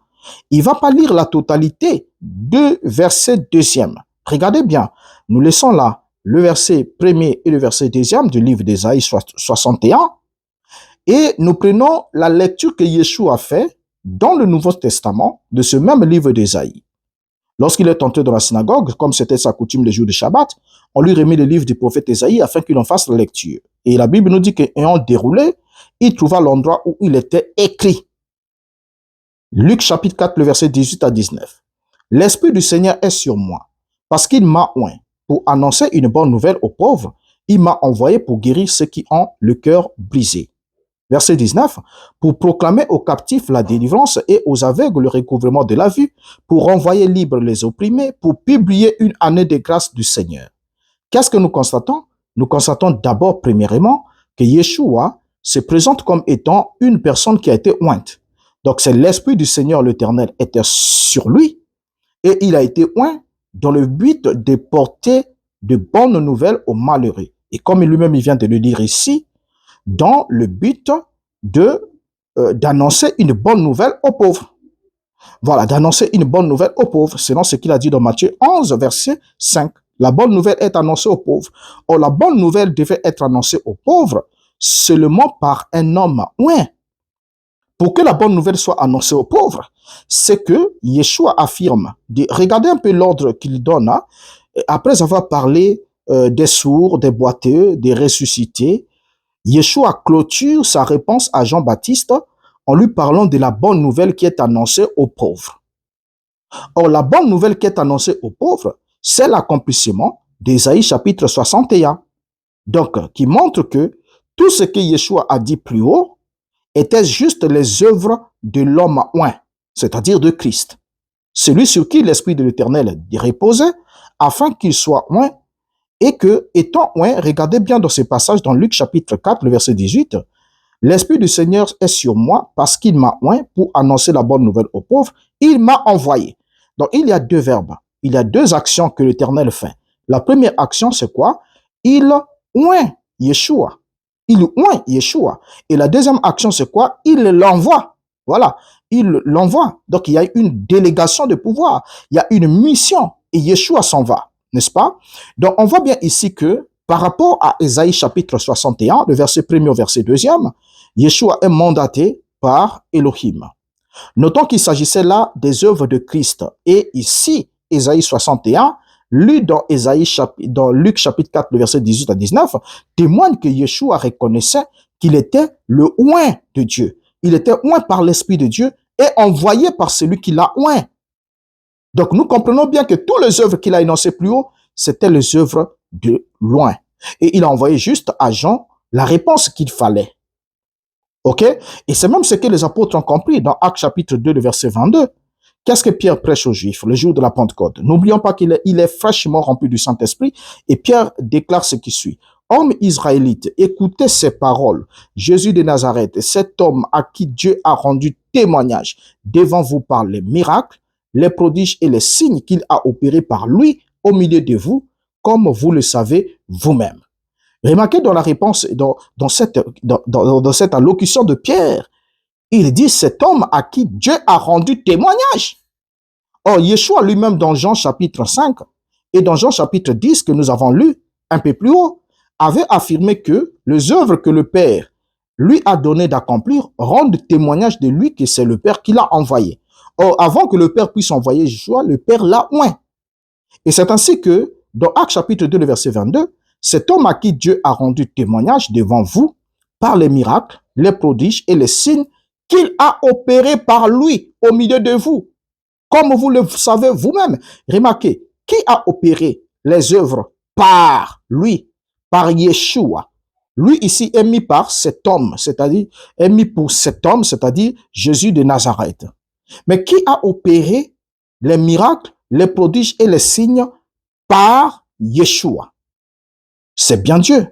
il ne va pas lire la totalité du verset 2e. Regardez bien, nous laissons là le verset 1er et le verset 2e du livre d'Ésaïe 61 et nous prenons la lecture que Yeshua a fait dans le Nouveau Testament de ce même livre d'Ésaïe. Lorsqu'il est entré dans la synagogue, comme c'était sa coutume les jours de Shabbat, on lui remet le livre du prophète Ésaïe afin qu'il en fasse la lecture. Et la Bible nous dit qu'ayant déroulé, il trouva l'endroit où il était écrit. Luc chapitre 4, le verset 18 à 19. L'Esprit du Seigneur est sur moi, parce qu'il m'a oint pour annoncer une bonne nouvelle aux pauvres. Il m'a envoyé pour guérir ceux qui ont le cœur brisé. Verset 19, pour proclamer aux captifs la délivrance et aux aveugles le recouvrement de la vue, pour renvoyer libres les opprimés, pour publier une année de grâce du Seigneur. Qu'est-ce que nous constatons? Nous constatons d'abord, premièrement, que Yeshua se présente comme étant une personne qui a été ointe. Donc, c'est l'Esprit du Seigneur l'Éternel était sur lui et il a été oint dans le but de porter de bonnes nouvelles aux malheureux. Et comme lui-même il vient de le dire ici, dans le but d'annoncer une bonne nouvelle aux pauvres. Voilà, d'annoncer une bonne nouvelle aux pauvres, selon ce qu'il a dit dans Matthieu 11, verset 5. La bonne nouvelle est annoncée aux pauvres. Or, la bonne nouvelle devait être annoncée aux pauvres seulement par un homme oint. Pour que la bonne nouvelle soit annoncée aux pauvres, c'est que Yeshua affirme, regardez un peu l'ordre qu'il donne, hein, après avoir parlé des sourds, des boiteux, des ressuscités, Yeshua clôture sa réponse à Jean-Baptiste en lui parlant de la bonne nouvelle qui est annoncée aux pauvres. Or, la bonne nouvelle qui est annoncée aux pauvres, c'est l'accomplissement d'Ésaïe chapitre 61. Donc, qui montre que tout ce que Yeshua a dit plus haut était juste les œuvres de l'homme oint, c'est-à-dire de Christ. Celui sur qui l'Esprit de l'Éternel reposait, afin qu'il soit oint, et que, étant oint, regardez bien dans ce passage dans Luc chapitre 4, le verset 18, l'Esprit du Seigneur est sur moi parce qu'il m'a oint pour annoncer la bonne nouvelle aux pauvres, il m'a envoyé. Donc, il y a deux verbes, il y a deux actions que l'Éternel fait. La première action, c'est quoi? Il oint Yeshua. Il oint Yeshua. Et la deuxième action, c'est quoi? Il l'envoie. Voilà, il l'envoie. Donc, il y a une délégation de pouvoir, il y a une mission et Yeshua s'en va. N'est-ce pas? Donc, on voit bien ici que par rapport à Ésaïe chapitre 61, le verset 1er au verset 2e, Yeshua est mandaté par Elohim. Notons qu'il s'agissait là des œuvres de Christ. Et ici, Ésaïe 61, lu dans Luc chapitre 4, le verset 18 à 19, témoigne que Yeshua reconnaissait qu'il était le oint de Dieu. Il était oint par l'Esprit de Dieu et envoyé par celui qui l'a oint. Donc, nous comprenons bien que toutes les œuvres qu'il a énoncées plus haut, c'était les œuvres de loin. Et il a envoyé juste à Jean la réponse qu'il fallait. OK? Et c'est même ce que les apôtres ont compris dans Actes chapitre 2, le verset 22. Qu'est-ce que Pierre prêche aux Juifs le jour de la Pentecôte? N'oublions pas qu'il est fraîchement rempli du Saint-Esprit et Pierre déclare ce qui suit. Hommes israélites, écoutez ces paroles. Jésus de Nazareth, cet homme à qui Dieu a rendu témoignage devant vous par les miracles, les prodiges et les signes qu'il a opérés par lui au milieu de vous, comme vous le savez vous-même. Remarquez dans la réponse, dans cette allocution de Pierre, il dit cet homme à qui Dieu a rendu témoignage. Or, Yeshua lui-même dans Jean chapitre 5 et dans Jean chapitre 10 que nous avons lu un peu plus haut, avait affirmé que les œuvres que le Père lui a donné d'accomplir rendent témoignage de lui que c'est le Père qui l'a envoyé. Or, avant que le Père puisse envoyer Yeshua, le Père l'a oint. Et c'est ainsi que dans Actes chapitre 2, le verset 22, cet homme à qui Dieu a rendu témoignage devant vous par les miracles, les prodiges et les signes qu'il a opérés par lui au milieu de vous. Comme vous le savez vous-même, remarquez, qui a opéré les œuvres par lui, par Yeshua? Lui ici est mis par cet homme, c'est-à-dire, est mis pour cet homme, c'est-à-dire Jésus de Nazareth. Mais qui a opéré les miracles, les prodiges et les signes par Yeshua? C'est bien Dieu.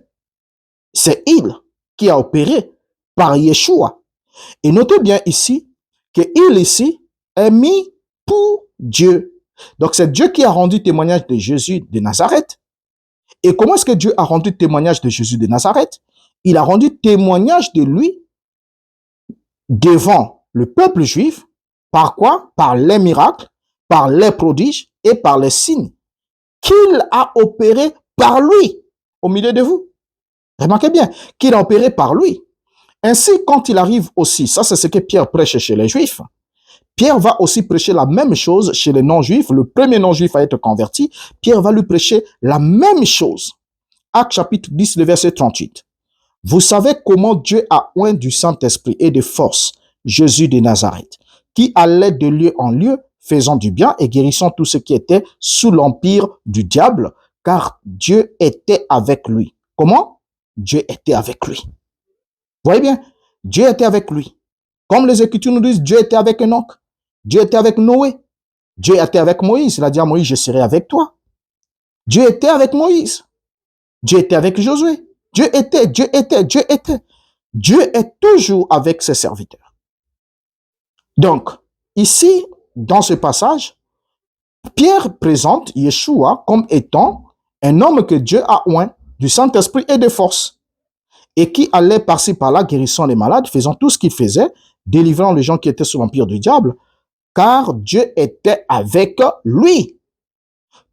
C'est il qui a opéré par Yeshua. Et notez bien ici que il ici est mis pour Dieu. Donc c'est Dieu qui a rendu témoignage de Jésus de Nazareth. Et comment est-ce que Dieu a rendu témoignage de Jésus de Nazareth? Il a rendu témoignage de lui devant le peuple juif. Par quoi? Par les miracles, par les prodiges et par les signes qu'il a opérés par lui au milieu de vous. Remarquez bien, qu'il a opéré par lui. Ainsi, quand il arrive aussi, ça c'est ce que Pierre prêche chez les Juifs, Pierre va aussi prêcher la même chose chez les non-juifs. Le premier non-juif à être converti, Pierre va lui prêcher la même chose. Actes chapitre 10, le verset 38. Vous savez comment Dieu a oint du Saint-Esprit et de force Jésus de Nazareth, qui allait de lieu en lieu, faisant du bien et guérissant tout ce qui était sous l'empire du diable, car Dieu était avec lui. Comment? Dieu était avec lui. Vous voyez bien, Dieu était avec lui. Comme les Écritures nous disent, Dieu était avec Enoch, Dieu était avec Noé, Dieu était avec Moïse. Il a dit à Moïse, je serai avec toi. Dieu était avec Moïse. Dieu était avec Josué. Dieu était. Dieu est toujours avec ses serviteurs. Donc, ici, dans ce passage, Pierre présente Yeshua comme étant un homme que Dieu a oint du Saint-Esprit et de force, et qui allait par-ci par-là guérissant les malades, faisant tout ce qu'il faisait, délivrant les gens qui étaient sous l'empire du diable, car Dieu était avec lui.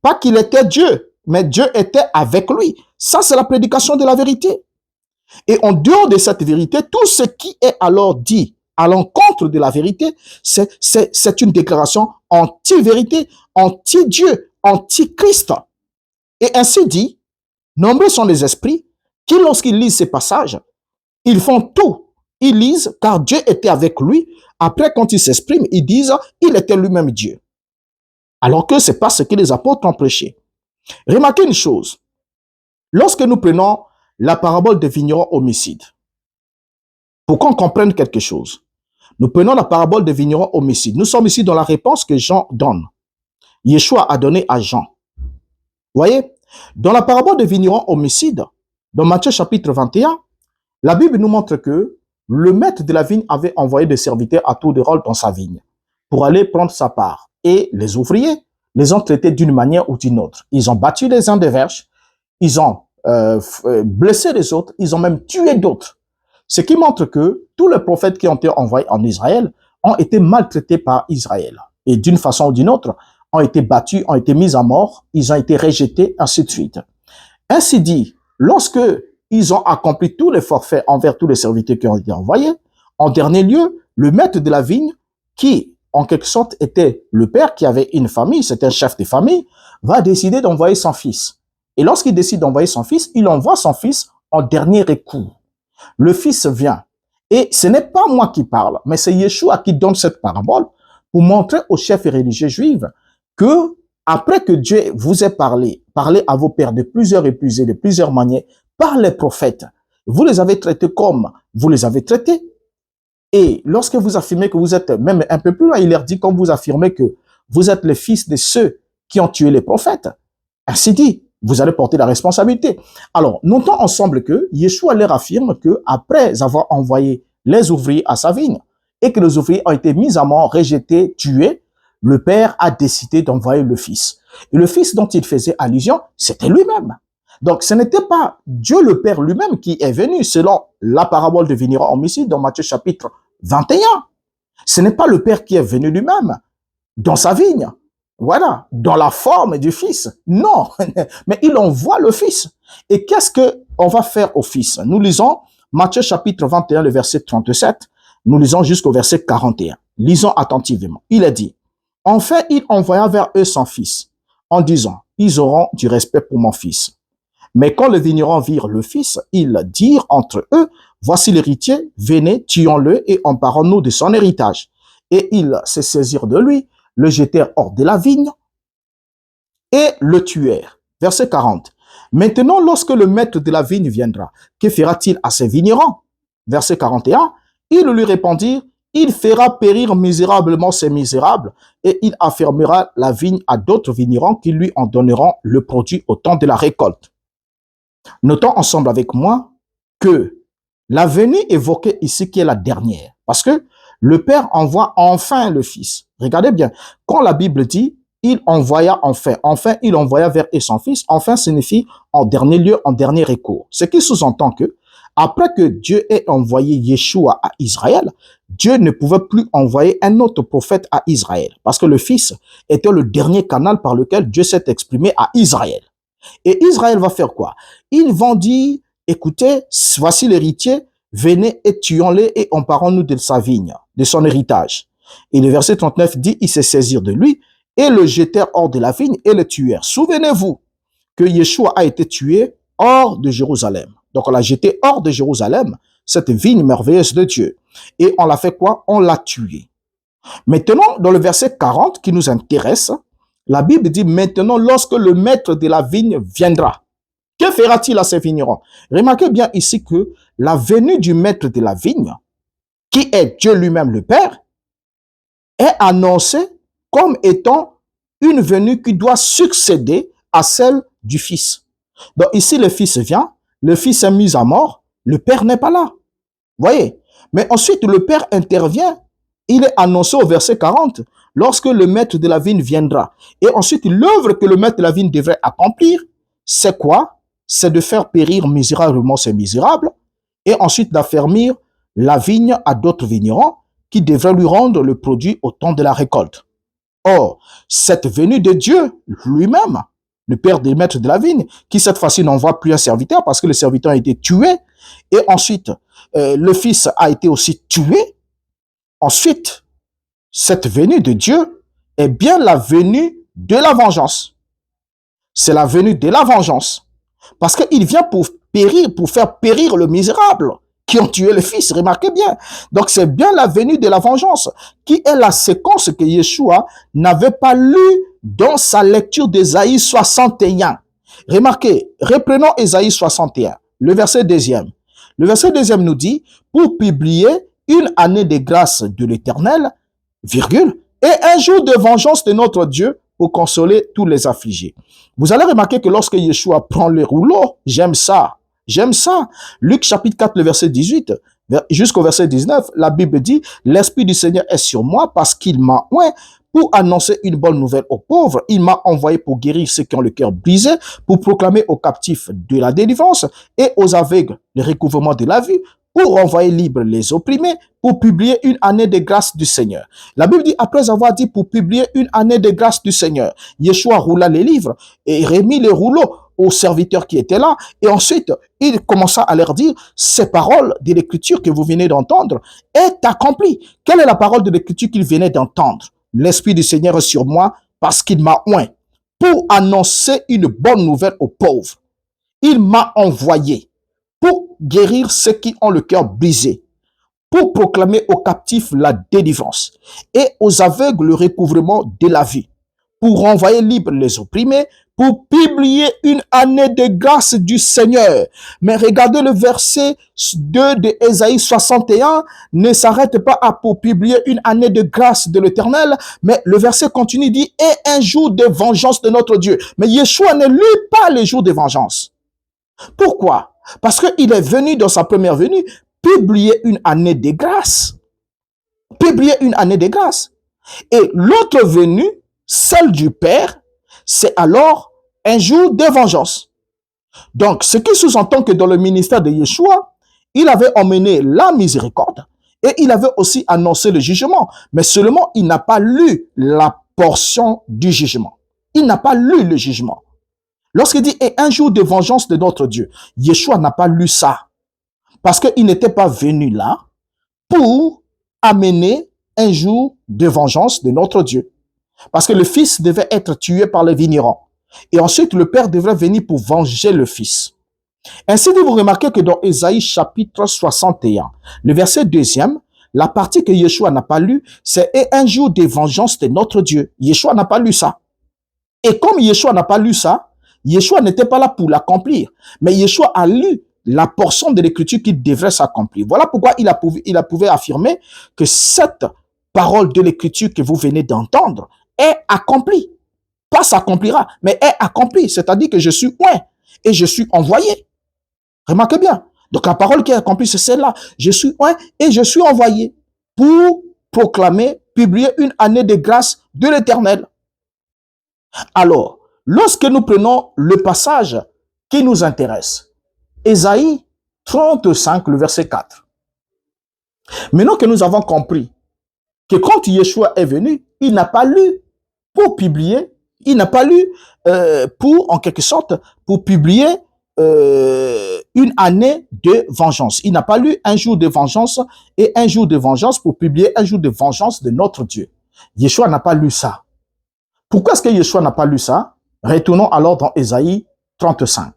Pas qu'il était Dieu, mais Dieu était avec lui. Ça, c'est la prédication de la vérité. Et en dehors de cette vérité, tout ce qui est alors dit à l'encontre de la vérité, c'est une déclaration anti-vérité, anti-Dieu, anti-Christ. Et ainsi dit, nombreux sont les esprits qui, lorsqu'ils lisent ces passages, ils font tout. Ils lisent car Dieu était avec lui. Après, quand ils s'expriment, ils disent il était lui-même Dieu. Alors que ce n'est pas ce que les apôtres ont prêché. Remarquez une chose. Lorsque nous prenons la parabole des vignerons homicides, pour qu'on comprenne quelque chose, nous prenons la parabole des vignerons homicides. Nous sommes ici dans la réponse que Jean donne. Yeshua a donné à Jean. Vous voyez, dans la parabole des vignerons homicides, dans Matthieu chapitre 21, la Bible nous montre que le maître de la vigne avait envoyé des serviteurs à tour de rôle dans sa vigne pour aller prendre sa part. Et les ouvriers les ont traités d'une manière ou d'une autre. Ils ont battu les uns des verges, ils ont blessé les autres, ils ont même tué d'autres. Ce qui montre que tous les prophètes qui ont été envoyés en Israël ont été maltraités par Israël. Et d'une façon ou d'une autre, ont été battus, ont été mis à mort, ils ont été rejetés, ainsi de suite. Ainsi dit, lorsque ils ont accompli tous les forfaits envers tous les serviteurs qui ont été envoyés, en dernier lieu, le maître de la vigne, qui en quelque sorte était le père qui avait une famille, c'était un chef de famille, va décider d'envoyer son fils. Et lorsqu'il décide d'envoyer son fils, il envoie son fils en dernier recours. Le fils vient. Et ce n'est pas moi qui parle, mais c'est Yeshua qui donne cette parabole pour montrer aux chefs religieux juifs que après que Dieu vous ait parlé à vos pères de plusieurs épousés, de plusieurs manières, par les prophètes, vous les avez traités comme vous les avez traités. Et lorsque vous affirmez que vous êtes, même un peu plus loin, il leur dit, comme vous affirmez que vous êtes les fils de ceux qui ont tué les prophètes, ainsi dit, vous allez porter la responsabilité. Alors, notons ensemble que Yeshua leur affirme que après avoir envoyé les ouvriers à sa vigne et que les ouvriers ont été mis à mort, rejetés, tués, le père a décidé d'envoyer le fils. Et le fils dont il faisait allusion, c'était lui-même. Donc, ce n'était pas Dieu le Père lui-même qui est venu, selon la parabole de vigneron homicide dans Matthieu chapitre 21. Ce n'est pas le Père qui est venu lui-même dans sa vigne. Voilà, dans la forme du Fils. Non, mais il envoie le Fils. Et qu'est-ce qu'on va faire au Fils? Nous lisons Matthieu chapitre 21, le verset 37. Nous lisons jusqu'au verset 41. Lisons attentivement. Il est dit, « Enfin, il envoya vers eux son Fils, en disant, ils auront du respect pour mon fils. Mais quand les vignerons virent le fils, ils dirent entre eux, voici l'héritier, venez, tuons-le et emparons-nous de son héritage. Et ils se saisirent de lui, le jetèrent hors de la vigne et le tuèrent. Verset 40. Maintenant, lorsque le maître de la vigne viendra, que fera-t-il à ses vignerons? Verset 41. Ils lui répondirent, il fera périr misérablement ces misérables et il affermera la vigne à d'autres vignerons qui lui en donneront le produit au temps de la récolte. Notons ensemble avec moi que la venue évoquée ici qui est la dernière, parce que le Père envoie enfin le Fils. Regardez bien, quand la Bible dit il envoya enfin, enfin il envoya vers et son Fils, enfin signifie en dernier lieu, en dernier recours. Ce qui sous-entend que après que Dieu ait envoyé Yeshua à Israël, Dieu ne pouvait plus envoyer un autre prophète à Israël, parce que le Fils était le dernier canal par lequel Dieu s'est exprimé à Israël. Et Israël va faire quoi? Ils vont dire, écoutez, voici l'héritier, venez et tuons-le et emparons-nous de sa vigne, de son héritage. Et le verset 39 dit, ils se saisirent de lui et le jetèrent hors de la vigne et le tuèrent. Souvenez-vous que Yeshua a été tué hors de Jérusalem. Donc on l'a jeté hors de Jérusalem, cette vigne merveilleuse de Dieu. Et on l'a fait quoi? On l'a tué. Maintenant, dans le verset 40 qui nous intéresse, la Bible dit maintenant lorsque le maître de la vigne viendra, que fera-t-il à ses vignerons? Remarquez bien ici que la venue du maître de la vigne, qui est Dieu lui-même le Père, est annoncée comme étant une venue qui doit succéder à celle du Fils. Donc ici le Fils vient, le Fils est mis à mort, le Père n'est pas là. Voyez? Mais ensuite le Père intervient. Il est annoncé au verset 40, lorsque le maître de la vigne viendra. Et ensuite, l'œuvre que le maître de la vigne devrait accomplir, c'est quoi? C'est de faire périr misérablement ces misérables et ensuite d'affermir la vigne à d'autres vignerons qui devraient lui rendre le produit au temps de la récolte. Or, cette venue de Dieu lui-même, le Père des maîtres de la vigne, qui cette fois-ci n'envoie plus un serviteur parce que le serviteur a été tué et ensuite le Fils a été aussi tué. Ensuite, cette venue de Dieu est bien la venue de la vengeance. C'est la venue de la vengeance. Parce qu'il vient pour périr, pour faire périr le misérable qui ont tué le Fils. Remarquez bien. Donc c'est bien la venue de la vengeance qui est la séquence que Yeshua n'avait pas lue dans sa lecture d'Ésaïe 61. Remarquez, reprenons Ésaïe 61, le verset 2e. Le verset 2e nous dit, pour publier une année de grâce de l'Éternel, virgule, et un jour de vengeance de notre Dieu pour consoler tous les affligés. Vous allez remarquer que lorsque Yeshua prend le rouleau, j'aime ça. Luc chapitre 4, le verset 18, jusqu'au verset 19, la Bible dit, l'Esprit du Seigneur est sur moi parce qu'il m'a oint pour annoncer une bonne nouvelle aux pauvres. Il m'a envoyé pour guérir ceux qui ont le cœur brisé, pour proclamer aux captifs de la délivrance et aux aveugles le recouvrement de la vue, pour renvoyer libres les opprimés, pour publier une année de grâce du Seigneur. La Bible dit, après avoir dit pour publier une année de grâce du Seigneur, Yeshua roula les livres et remit les rouleaux aux serviteurs qui étaient là. Et ensuite, il commença à leur dire, ces paroles de l'écriture que vous venez d'entendre est accomplie. Quelle est la parole de l'écriture qu'il venait d'entendre? L'Esprit du Seigneur est sur moi parce qu'il m'a oint pour annoncer une bonne nouvelle aux pauvres. Il m'a envoyé pour guérir ceux qui ont le cœur brisé, pour proclamer aux captifs la délivrance et aux aveugles le recouvrement de la vue, pour renvoyer libres les opprimés, pour publier une année de grâce du Seigneur. Mais regardez le verset 2 de Ésaïe 61, ne s'arrête pas à pour publier une année de grâce de l'Éternel, mais le verset continue, dit, et un jour de vengeance de notre Dieu. Mais Yeshua ne lut pas les jours de vengeance. Pourquoi? Parce qu'il est venu dans sa première venue publier une année de grâce. Publier une année de grâce. Et l'autre venue, celle du Père, c'est alors un jour de vengeance. Donc, ce qui sous-entend que dans le ministère de Yeshua, il avait emmené la miséricorde et il avait aussi annoncé le jugement. Mais seulement, il n'a pas lu la portion du jugement. Il n'a pas lu le jugement. Lorsqu'il dit « et un jour de vengeance de notre Dieu », Yeshua n'a pas lu ça. Parce qu'il n'était pas venu là pour amener un jour de vengeance de notre Dieu. Parce que le Fils devait être tué par les vignerons. Et ensuite, le Père devrait venir pour venger le Fils. Ainsi, vous remarquez que dans Ésaïe chapitre 61, le verset 2e, la partie que Yeshua n'a pas lue, c'est « Et un jour de vengeance de notre Dieu ». Yeshua n'a pas lu ça. Et comme Yeshua n'a pas lu ça, Yeshua n'était pas là pour l'accomplir. Mais Yeshua a lu la portion de l'écriture qui devrait s'accomplir. Voilà pourquoi il a pu affirmer que cette parole de l'écriture que vous venez d'entendre est accomplie. Pas s'accomplira, mais est accomplie. C'est-à-dire que je suis oint et je suis envoyé. Remarquez bien. Donc la parole qui est accomplie, c'est celle-là. Je suis oint et je suis envoyé pour proclamer, publier une année de grâce de l'Éternel. Alors, lorsque nous prenons le passage qui nous intéresse, Ésaïe 35, le verset 4. Maintenant que nous avons compris que quand Yeshua est venu, il n'a pas lu pour publier, il n'a pas lu pour, en quelque sorte, pour publier une année de vengeance. Il n'a pas lu un jour de vengeance et un jour de vengeance pour publier un jour de vengeance de notre Dieu. Yeshua n'a pas lu ça. Pourquoi est-ce que Yeshua n'a pas lu ça? Retournons alors dans Ésaïe 35.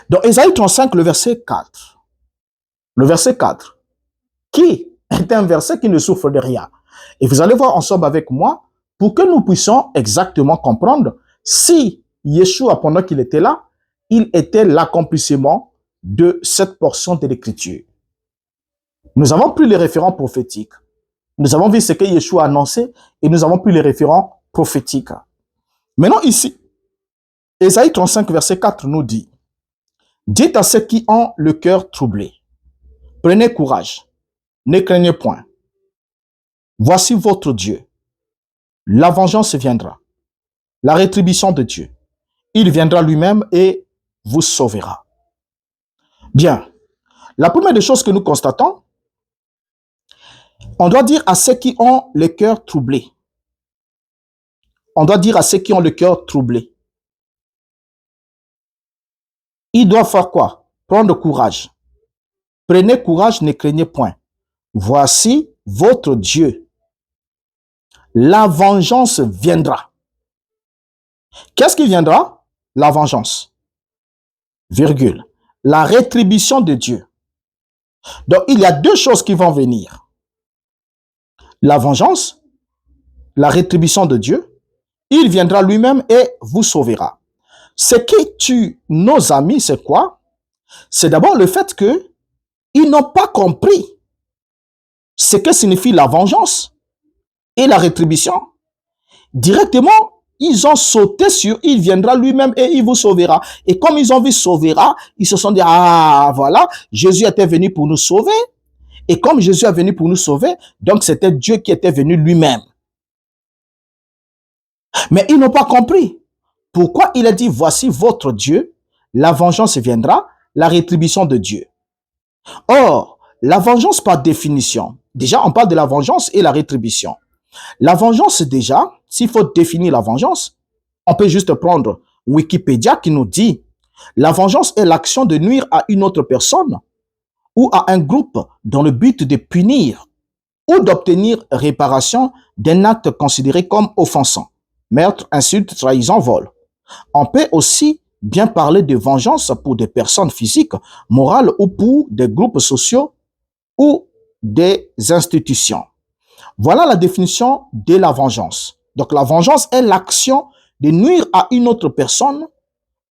Dans Ésaïe 35, le verset 4. Le verset 4, qui est un verset qui ne souffre de rien. Et vous allez voir ensemble avec moi pour que nous puissions exactement comprendre si Yeshua, pendant qu'il était là, il était l'accomplissement de cette portion de l'écriture. Nous avons pris les référents prophétiques. Nous avons vu ce que Yeshua a annoncé et nous avons pris les référents prophétiques. Maintenant ici, Ésaïe 35, verset 4 nous dit: dites à ceux qui ont le cœur troublé, prenez courage, ne craignez point. Voici votre Dieu. La vengeance viendra, la rétribution de Dieu. Il viendra lui-même et vous sauvera. Bien, la première des choses que nous constatons, on doit dire à ceux qui ont le cœur troublé. On doit dire à ceux qui ont le cœur troublé. Ils doivent faire quoi? Prendre courage. Prenez courage, ne craignez point. Voici votre Dieu. La vengeance viendra. Qu'est-ce qui viendra? La vengeance. Virgule. La rétribution de Dieu. Donc, il y a deux choses qui vont venir. La vengeance, la rétribution de Dieu. Il viendra lui-même et vous sauvera. Ce qui tue nos amis, c'est quoi? C'est d'abord le fait qu'ils n'ont pas compris ce que signifie la vengeance et la rétribution. Directement, ils ont sauté sur « il viendra lui-même et il vous sauvera ». Et comme ils ont vu « sauvera », ils se sont dit « ah, voilà, Jésus était venu pour nous sauver ». Et comme Jésus est venu pour nous sauver, donc c'était Dieu qui était venu lui-même. Mais ils n'ont pas compris. Pourquoi il a dit « voici votre Dieu, la vengeance viendra, la rétribution de Dieu ». Or, la vengeance par définition, déjà on parle de la vengeance et la rétribution. La vengeance déjà, s'il faut définir la vengeance, on peut juste prendre Wikipédia qui nous dit « la vengeance est l'action de nuire à une autre personne ou à un groupe dans le but de punir ou d'obtenir réparation d'un acte considéré comme offensant, meurtre, insulte, trahison, vol. » On peut aussi bien parler de vengeance pour des personnes physiques, morales ou pour des groupes sociaux ou des institutions. Voilà la définition de la vengeance. Donc la vengeance est l'action de nuire à une autre personne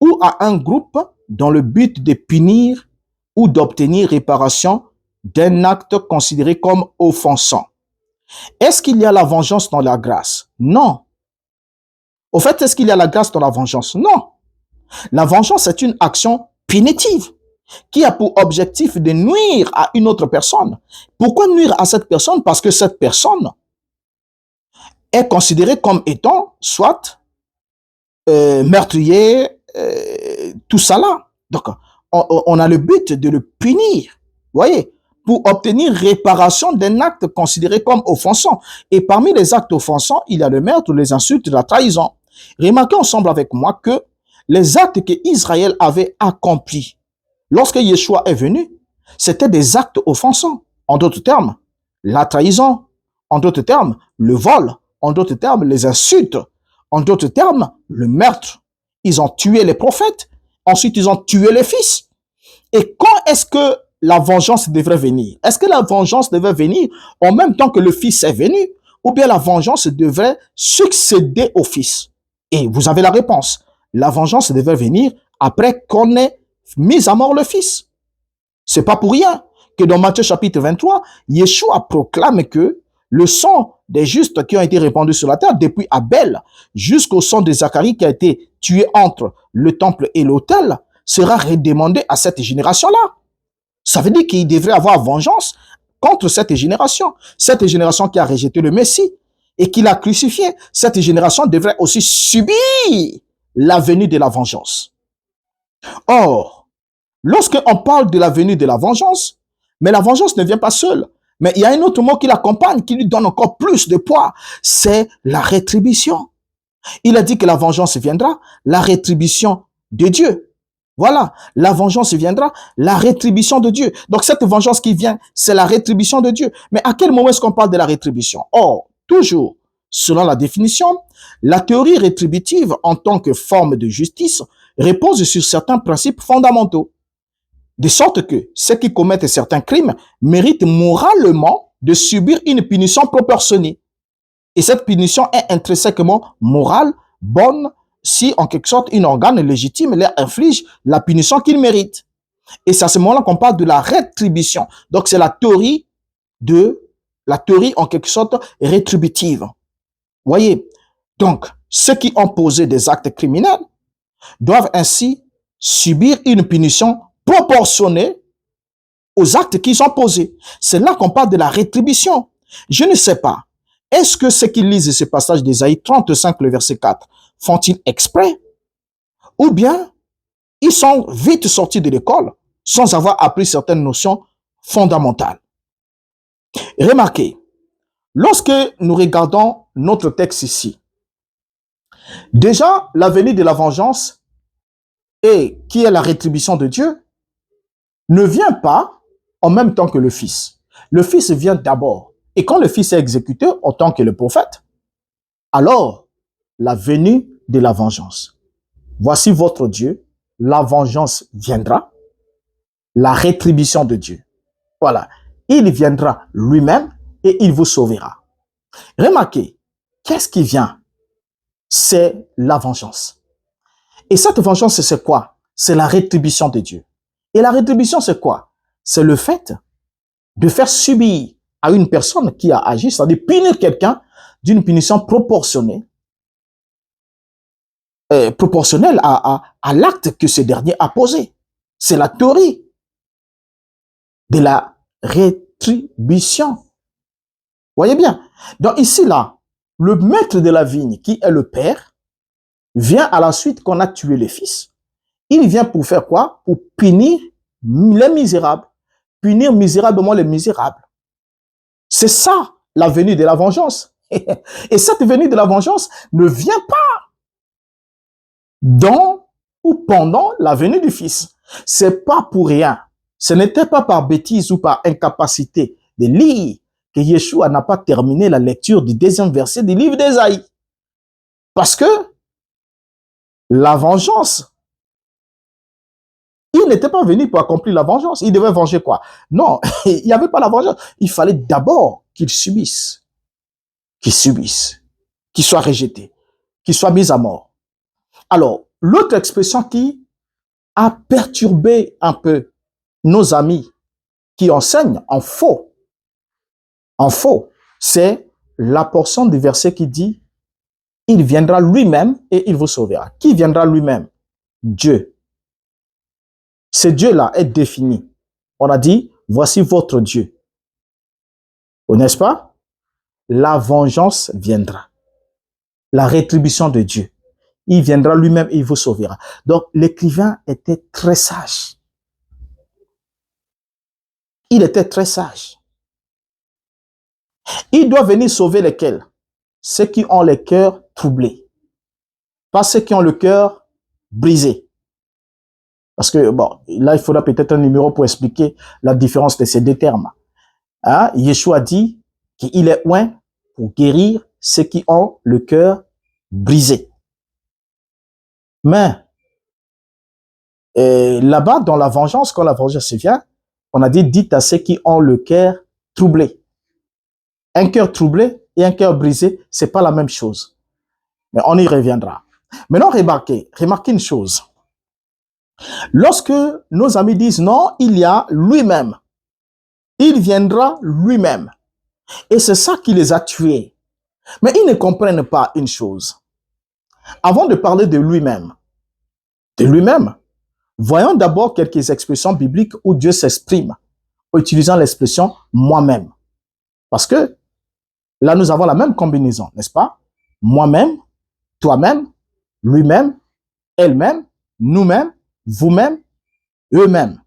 ou à un groupe dans le but de punir ou d'obtenir réparation d'un acte considéré comme offensant. Est-ce qu'il y a la vengeance dans la grâce? Non. Au fait, est-ce qu'il y a la grâce dans la vengeance? Non. La vengeance est une action punitive qui a pour objectif de nuire à une autre personne. Pourquoi nuire à cette personne? Parce que cette personne est considérée comme étant soit meurtrier, tout ça là. Donc, on a le but de le punir, voyez, pour obtenir réparation d'un acte considéré comme offensant. Et parmi les actes offensants, il y a le meurtre, les insultes, la trahison. Remarquez ensemble avec moi que les actes que Israël avait accomplis lorsque Yeshua est venu, c'était des actes offensants. En d'autres termes, la trahison. En d'autres termes, le vol. En d'autres termes, les insultes. En d'autres termes, le meurtre. Ils ont tué les prophètes. Ensuite, ils ont tué les fils. Et quand est-ce que la vengeance devrait venir? Est-ce que la vengeance devrait venir en même temps que le fils est venu? Ou bien la vengeance devrait succéder au fils? Et vous avez la réponse. La vengeance devrait venir après qu'on ait mis à mort le fils. C'est pas pour rien que dans Matthieu chapitre 23, Yeshua proclame que le sang des justes qui ont été répandus sur la terre, depuis Abel jusqu'au sang de Zacharie qui a été tué entre le temple et l'autel, sera redemandé à cette génération-là. Ça veut dire qu'il devrait avoir vengeance contre cette génération qui a rejeté le Messie et qui l'a crucifié. Cette génération devrait aussi subir la venue de la vengeance. Or, lorsqu'on parle de la venue de la vengeance, mais la vengeance ne vient pas seule. Mais il y a un autre mot qui l'accompagne, qui lui donne encore plus de poids. C'est la rétribution. Il a dit que la vengeance viendra, la rétribution de Dieu. Voilà, la vengeance viendra, la rétribution de Dieu. Donc cette vengeance qui vient, c'est la rétribution de Dieu. Mais à quel moment est-ce qu'on parle de la rétribution? Or, toujours, selon la définition, la théorie rétributive en tant que forme de justice repose sur certains principes fondamentaux. De sorte que ceux qui commettent certains crimes méritent moralement de subir une punition proportionnée. Et cette punition est intrinsèquement morale, bonne, si en quelque sorte un organe légitime leur inflige la punition qu'ils méritent. Et c'est à ce moment-là qu'on parle de la rétribution. Donc c'est la théorie en quelque sorte rétributive. Voyez, donc ceux qui ont posé des actes criminels doivent ainsi subir une punition proportionnée aux actes qu'ils ont posés. C'est là qu'on parle de la rétribution. Je ne sais pas. Est-ce que ceux qui lisent ce passage d'Ésaïe 35, le verset 4, font-ils exprès? Ou bien, ils sont vite sortis de l'école sans avoir appris certaines notions fondamentales. Remarquez, lorsque nous regardons notre texte ici, déjà, la venue de la vengeance et qui est la rétribution de Dieu ne vient pas en même temps que le Fils. Le Fils vient d'abord. Et quand le Fils est exécuté en tant que le prophète, alors la venue de la vengeance. Voici votre Dieu, la vengeance viendra, la rétribution de Dieu. Voilà, il viendra lui-même et il vous sauvera. Remarquez, qu'est-ce qui vient? C'est la vengeance. Et cette vengeance, c'est quoi? C'est la rétribution de Dieu. Et la rétribution, c'est quoi? C'est le fait de faire subir à une personne qui a agi, c'est-à-dire punir quelqu'un d'une punition proportionnelle à l'acte que ce dernier a posé. C'est la théorie de la rétribution. Voyez bien. Donc ici, là, le maître de la vigne, qui est le père, vient à la suite qu'on a tué les fils. Il vient pour faire quoi? Pour punir les misérables. Punir misérablement les misérables. C'est ça, la venue de la vengeance. Et cette venue de la vengeance ne vient pas dans ou pendant la venue du Fils. C'est pas pour rien. Ce n'était pas par bêtise ou par incapacité de lire que Yeshua n'a pas terminé la lecture du deuxième verset du livre d'Ésaïe. Parce que la vengeance, il n'était pas venu pour accomplir la vengeance. Il devait venger quoi? Non, il n'y avait pas la vengeance. Il fallait d'abord qu'il subisse, qu'il soit rejeté, qu'il soit mis à mort. Alors, l'autre expression qui a perturbé un peu nos amis qui enseignent en faux, c'est la portion du verset qui dit « Il viendra lui-même et il vous sauvera ». Qui viendra lui-même? Dieu. Ce Dieu-là est défini. On a dit « Voici votre Dieu ». N'est-ce pas? La vengeance viendra. La rétribution de Dieu. Il viendra lui-même et il vous sauvera. Donc, l'écrivain était très sage. Il était très sage. Il doit venir sauver lesquels? Ceux qui ont les cœurs troublés. Pas ceux qui ont le cœur brisé. Parce que, bon, là, il faudra peut-être un numéro pour expliquer la différence de ces deux termes. Hein? Yeshua dit qu'il est oint pour guérir ceux qui ont le cœur brisé. Mais là-bas, dans la vengeance, quand la vengeance vient, on a dit, dites à ceux qui ont le cœur troublé. Un cœur troublé et un cœur brisé, c'est pas la même chose. Mais on y reviendra. Maintenant, remarquez une chose. Lorsque nos amis disent non, il y a lui-même. Il viendra lui-même. Et c'est ça qui les a tués. Mais ils ne comprennent pas une chose. Avant de parler de lui-même, voyons d'abord quelques expressions bibliques où Dieu s'exprime en utilisant l'expression moi-même. Parce que là, nous avons la même combinaison, n'est-ce pas? Moi-même, toi-même, lui-même, elle-même, nous-mêmes, vous-même, eux-mêmes.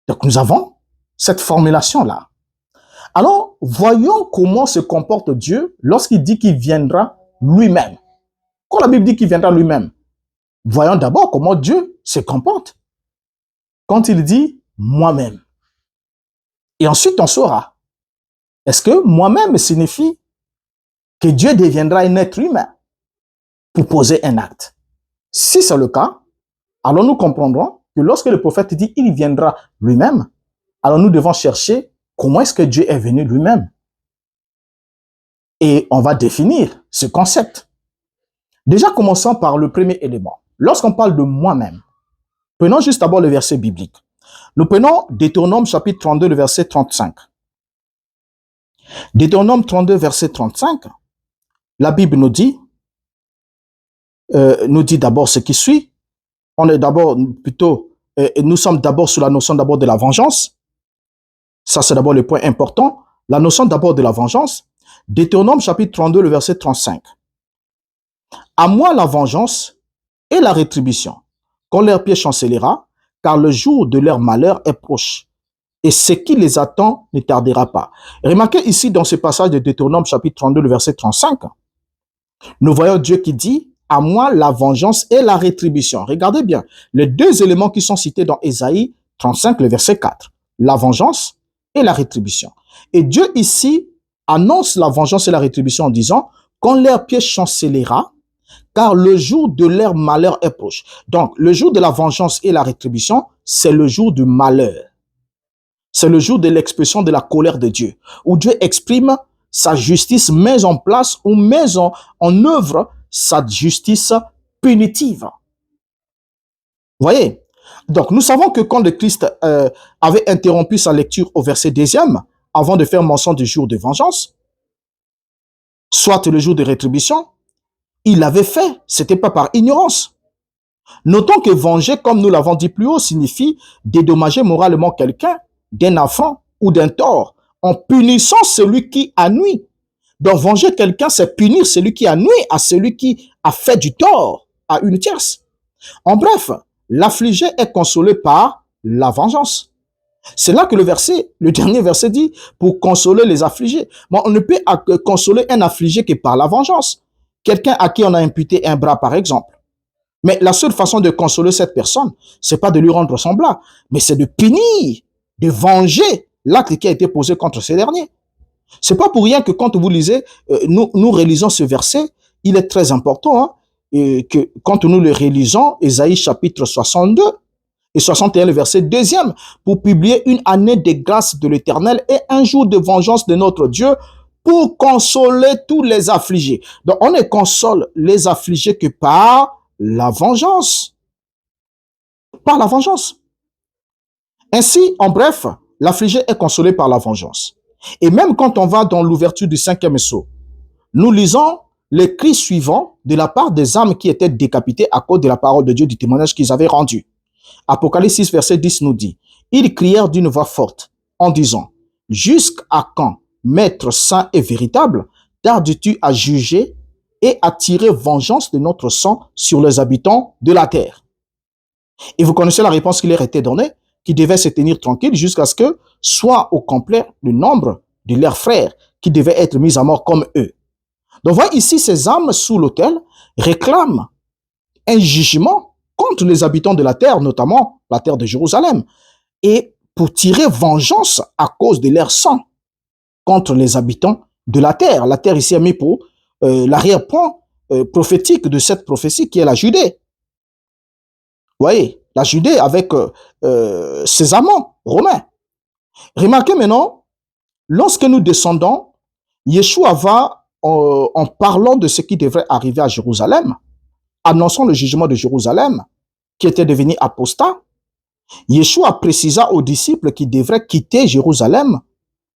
Donc, nous avons cette formulation-là. Alors, voyons comment se comporte Dieu lorsqu'il dit qu'il viendra lui-même. Quand la Bible dit qu'il viendra lui-même, voyons d'abord comment Dieu se comporte quand il dit moi-même. Et ensuite, on saura. Est-ce que moi-même signifie que Dieu deviendra un être humain pour poser un acte? Si c'est le cas, alors nous comprendrons que lorsque le prophète dit il viendra lui-même, alors nous devons chercher comment est-ce que Dieu est venu lui-même. Et on va définir ce concept. Déjà, commençons par le premier élément. Lorsqu'on parle de moi-même, prenons juste d'abord le verset biblique. Nous prenons Deutéronome chapitre 32, le verset 35. Deutéronome 32, verset 35, la Bible nous dit d'abord ce qui suit. On est d'abord nous sommes d'abord sous la notion d'abord de la vengeance. Ça, c'est d'abord le point important. La notion d'abord de la vengeance. Deutéronome chapitre 32, le verset 35. À moi la vengeance et la rétribution, quand leur pied chancellera, car le jour de leur malheur est proche, et ce qui les attend ne tardera pas. Remarquez ici dans ce passage de Deutéronome chapitre 32, le verset 35, nous voyons Dieu qui dit, à moi la vengeance et la rétribution. Regardez bien, les deux éléments qui sont cités dans Ésaïe 35, le verset 4, la vengeance et la rétribution. Et Dieu ici annonce la vengeance et la rétribution en disant, quand leur pied chancellera, car le jour de leur malheur est proche. Donc, le jour de la vengeance et la rétribution, c'est le jour du malheur. C'est le jour de l'expression de la colère de Dieu, où Dieu exprime sa justice, met en place ou met en œuvre sa justice punitive. Voyez? Donc, nous savons que quand le Christ avait interrompu sa lecture au verset 2e, avant de faire mention du jour de vengeance, soit le jour de rétribution, il l'avait fait, c'était pas par ignorance. Notons que venger, comme nous l'avons dit plus haut, signifie dédommager moralement quelqu'un d'un affront ou d'un tort en punissant celui qui a nui. Donc venger quelqu'un, c'est punir celui qui a nui à celui qui a fait du tort à une tierce. En bref, l'affligé est consolé par la vengeance. C'est là que le dernier verset dit, pour consoler les affligés. Bon, on ne peut consoler un affligé que par la vengeance. Quelqu'un à qui on a imputé un bras, par exemple. Mais la seule façon de consoler cette personne, c'est pas de lui rendre son bras, mais c'est de punir, de venger l'acte qui a été posé contre ce dernier. C'est pas pour rien que quand vous lisez, nous relisons ce verset, il est très important, hein, et que quand nous le relisons, Ésaïe chapitre 62 et 61, le verset 2e, pour publier une année de grâce de l'Éternel et un jour de vengeance de notre Dieu, pour consoler tous les affligés. Donc, on ne console les affligés que par la vengeance. Par la vengeance. Ainsi, en bref, l'affligé est consolé par la vengeance. Et même quand on va dans l'ouverture du 5e sceau, nous lisons les cris suivants de la part des âmes qui étaient décapitées à cause de la parole de Dieu, du témoignage qu'ils avaient rendu. Apocalypse 6, verset 10 nous dit, « Ils crièrent d'une voix forte en disant, « Jusqu'à quand, Maître saint et véritable, tardes-tu à juger et à tirer vengeance de notre sang sur les habitants de la terre? » Et vous connaissez la réponse qui leur était donnée, qui devait se tenir tranquille jusqu'à ce que soit au complet le nombre de leurs frères qui devaient être mis à mort comme eux. Donc, voyez ici, ces âmes sous l'autel réclament un jugement contre les habitants de la terre, notamment la terre de Jérusalem, et pour tirer vengeance à cause de leur sang contre les habitants de la terre. La terre ici est mise pour l'arrière-plan prophétique de cette prophétie qui est la Judée. voyez, la Judée avec ses amants romains. Remarquez maintenant, lorsque nous descendons, Yeshua va, en parlant de ce qui devrait arriver à Jérusalem, annonçant le jugement de Jérusalem, qui était devenu apostat, Yeshua précisa aux disciples qu'ils devraient quitter Jérusalem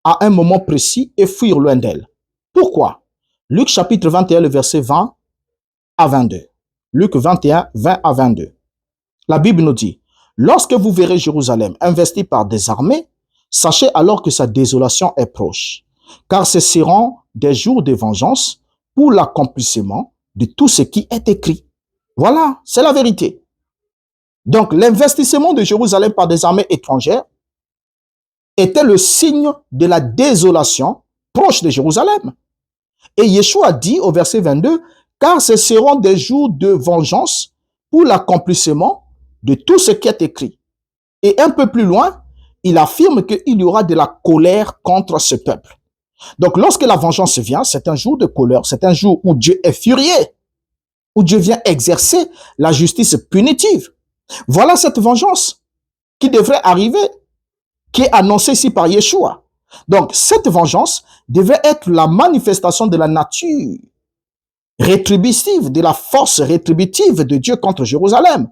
à un moment précis et fuir loin d'elle. Pourquoi? Luc chapitre 21, le verset 20 à 22. Luc 21, 20 à 22. La Bible nous dit, « Lorsque vous verrez Jérusalem investie par des armées, sachez alors que sa désolation est proche, car ce seront des jours de vengeance pour l'accomplissement de tout ce qui est écrit. » Voilà, c'est la vérité. Donc, l'investissement de Jérusalem par des armées étrangères était le signe de la désolation proche de Jérusalem. Et Yeshua dit au verset 22, « Car ce seront des jours de vengeance pour l'accomplissement de tout ce qui est écrit. » Et un peu plus loin, il affirme qu'il y aura de la colère contre ce peuple. Donc, lorsque la vengeance vient, c'est un jour de colère, c'est un jour où Dieu est furieux, où Dieu vient exercer la justice punitive. Voilà cette vengeance qui devrait arriver, qui est annoncée ici par Yeshua. Donc, cette vengeance devait être la manifestation de la nature rétributive, de la force rétributive de Dieu contre Jérusalem.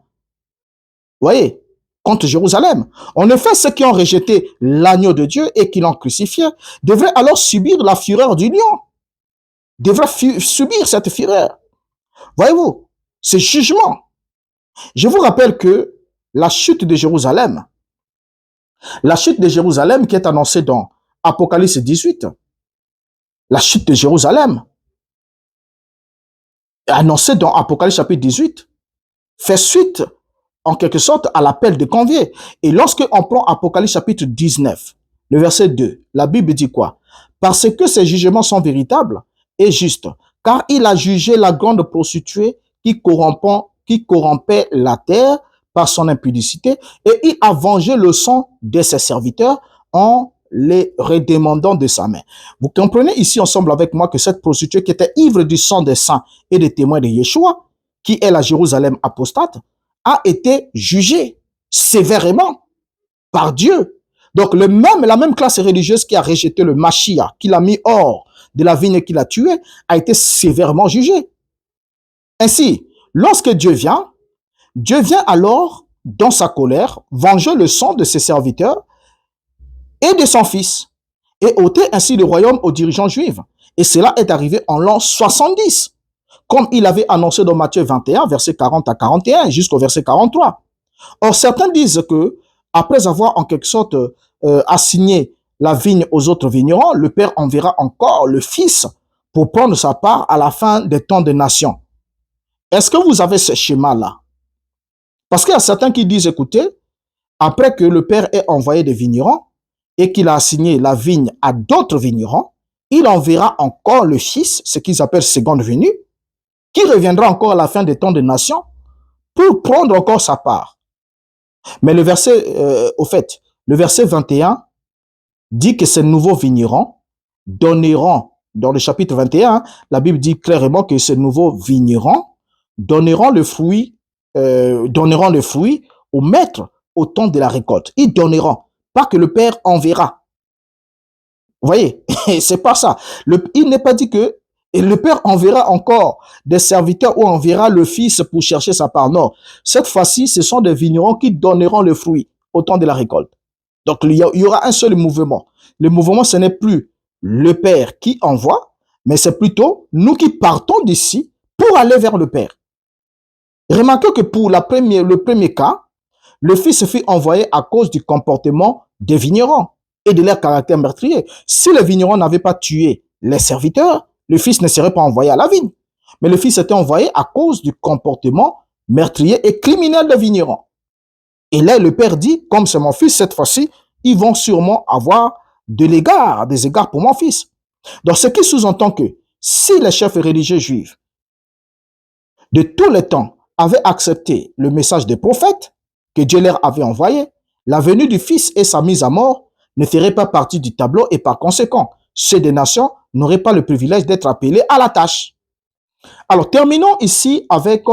Vous voyez, contre Jérusalem. En effet, ceux qui ont rejeté l'agneau de Dieu et qui l'ont crucifié devraient alors subir la fureur du lion. Devraient subir cette fureur. Voyez-vous, ce jugement. Je vous rappelle que la chute de Jérusalem qui est annoncée dans Apocalypse 18, la chute de Jérusalem, annoncée dans Apocalypse chapitre 18, fait suite en quelque sorte à l'appel de conviés. Et lorsque on prend Apocalypse chapitre 19, le verset 2, la Bible dit quoi? Parce que ces jugements sont véritables et justes, car il a jugé la grande prostituée qui corrompait la terre par son impudicité, et il a vengé le sang de ses serviteurs en les redemandant de sa main. Vous comprenez ici ensemble avec moi que cette prostituée qui était ivre du sang des saints et des témoins de Yeshua, qui est la Jérusalem apostate, a été jugée sévèrement par Dieu. Donc la même classe religieuse qui a rejeté le Mashiach, qui l'a mis hors de la vigne et qui l'a tué, a été sévèrement jugée. Ainsi, lorsque Dieu vient alors, dans sa colère, venger le sang de ses serviteurs et de son fils, et ôter ainsi le royaume aux dirigeants juifs. Et cela est arrivé en l'an 70, comme il avait annoncé dans Matthieu 21, verset 40 à 41, jusqu'au verset 43. Or, certains disent que, après avoir en quelque sorte assigné la vigne aux autres vignerons, le Père enverra encore le Fils pour prendre sa part à la fin des temps des nations. Est-ce que vous avez ce schéma-là? Parce qu'il y a certains qui disent, écoutez, après que le Père ait envoyé des vignerons et qu'il a assigné la vigne à d'autres vignerons, il enverra encore le Fils, ce qu'ils appellent seconde venue, qui reviendra encore à la fin des temps des nations pour prendre encore sa part. Mais le verset, le verset 21 dit que ces nouveaux vignerons donneront, dans le chapitre 21, la Bible dit clairement que ces nouveaux vignerons donneront le fruit au maître au temps de la récolte. Ils donneront, pas que le Père enverra. Vous voyez, c'est pas ça. Il n'est pas dit que le Père enverra encore des serviteurs ou enverra le Fils pour chercher sa part. Non, cette fois-ci, ce sont des vignerons qui donneront le fruit au temps de la récolte. Donc, il y aura un seul mouvement. Le mouvement, ce n'est plus le Père qui envoie, mais c'est plutôt nous qui partons d'ici pour aller vers le Père. Remarquez que pour le premier cas, le Fils fut envoyé à cause du comportement des vignerons et de leur caractère meurtrier. Si les vignerons n'avaient pas tué les serviteurs, le Fils ne serait pas envoyé à la vigne. Mais le Fils était envoyé à cause du comportement meurtrier et criminel des vignerons. Et là, le Père dit, comme c'est mon Fils, cette fois-ci, ils vont sûrement avoir des égards pour mon Fils. Donc, ce qui sous-entend que si les chefs religieux juifs de tous les temps avaient accepté le message des prophètes que Dieu leur avait envoyé, la venue du Fils et sa mise à mort ne feraient pas partie du tableau et par conséquent, ceux des nations n'auraient pas le privilège d'être appelés à la tâche. Alors, terminons ici avec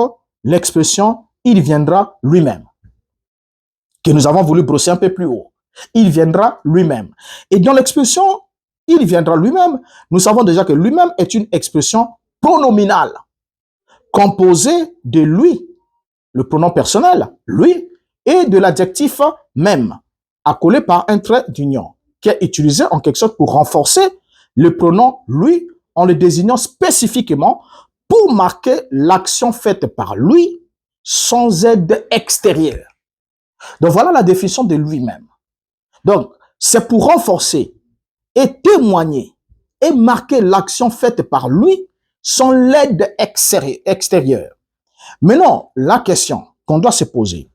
l'expression « il viendra lui-même ». que nous avons voulu brosser un peu plus haut. Il viendra lui-même. Et dans l'expression « il viendra lui-même », nous savons déjà que lui-même est une expression pronominale, composée de lui, le pronom personnel, lui, et de l'adjectif même, accolé par un trait d'union, qui est utilisé en quelque sorte pour renforcer le pronom lui en le désignant spécifiquement pour marquer l'action faite par lui sans aide extérieure. Donc voilà la définition de lui-même. Donc c'est pour renforcer et témoigner et marquer l'action faite par lui sans l'aide extérieure. Maintenant, la question qu'on doit se poser,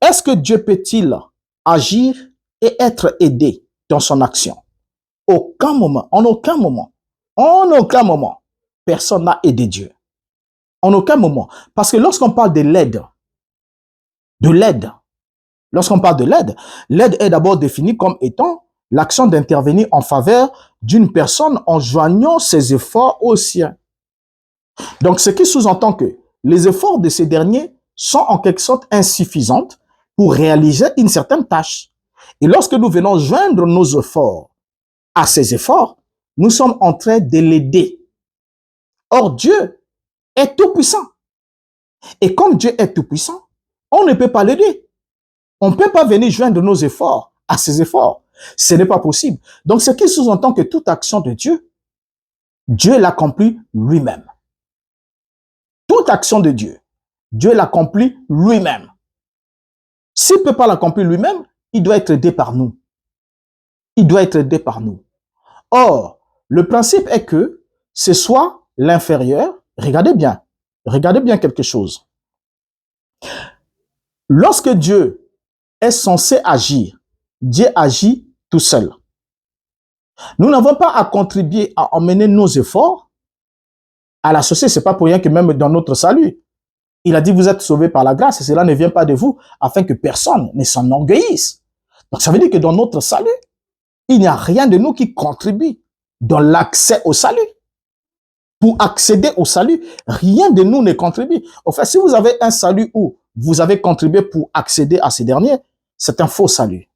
est-ce que Dieu peut-il agir et être aidé dans son action? Aucun moment, en aucun moment, en aucun moment, personne n'a aidé Dieu. En aucun moment. Parce que lorsqu'on parle de l'aide, lorsqu'on parle de l'aide, l'aide est d'abord définie comme étant l'action d'intervenir en faveur d'une personne en joignant ses efforts aux siens. Donc, ce qui sous-entend que les efforts de ces derniers sont en quelque sorte insuffisants pour réaliser une certaine tâche. Et lorsque nous venons joindre nos efforts à ces efforts, nous sommes en train de l'aider. Or, Dieu est tout-puissant. Et comme Dieu est tout-puissant, on ne peut pas l'aider. On ne peut pas venir joindre nos efforts à ses efforts. Ce n'est pas possible. Donc, ce qui sous-entend que toute action de Dieu, Dieu l'accomplit lui-même. Toute action de Dieu, Dieu l'accomplit lui-même. S'il ne peut pas l'accomplir lui-même, il doit être aidé par nous. Il doit être aidé par nous. Or, le principe est que ce soit l'inférieur. Regardez bien quelque chose. Lorsque Dieu est censé agir, Dieu agit tout seul. Nous n'avons pas à contribuer à emmener nos efforts à la société. Ce n'est pas pour rien que même dans notre salut, il a dit vous êtes sauvés par la grâce et cela ne vient pas de vous afin que personne ne s'enorgueillisse. Donc ça veut dire que dans notre salut, il n'y a rien de nous qui contribue dans l'accès au salut. Pour accéder au salut, rien de nous ne contribue. En fait, si vous avez un salut où vous avez contribué pour accéder à ces derniers, c'est un faux salut.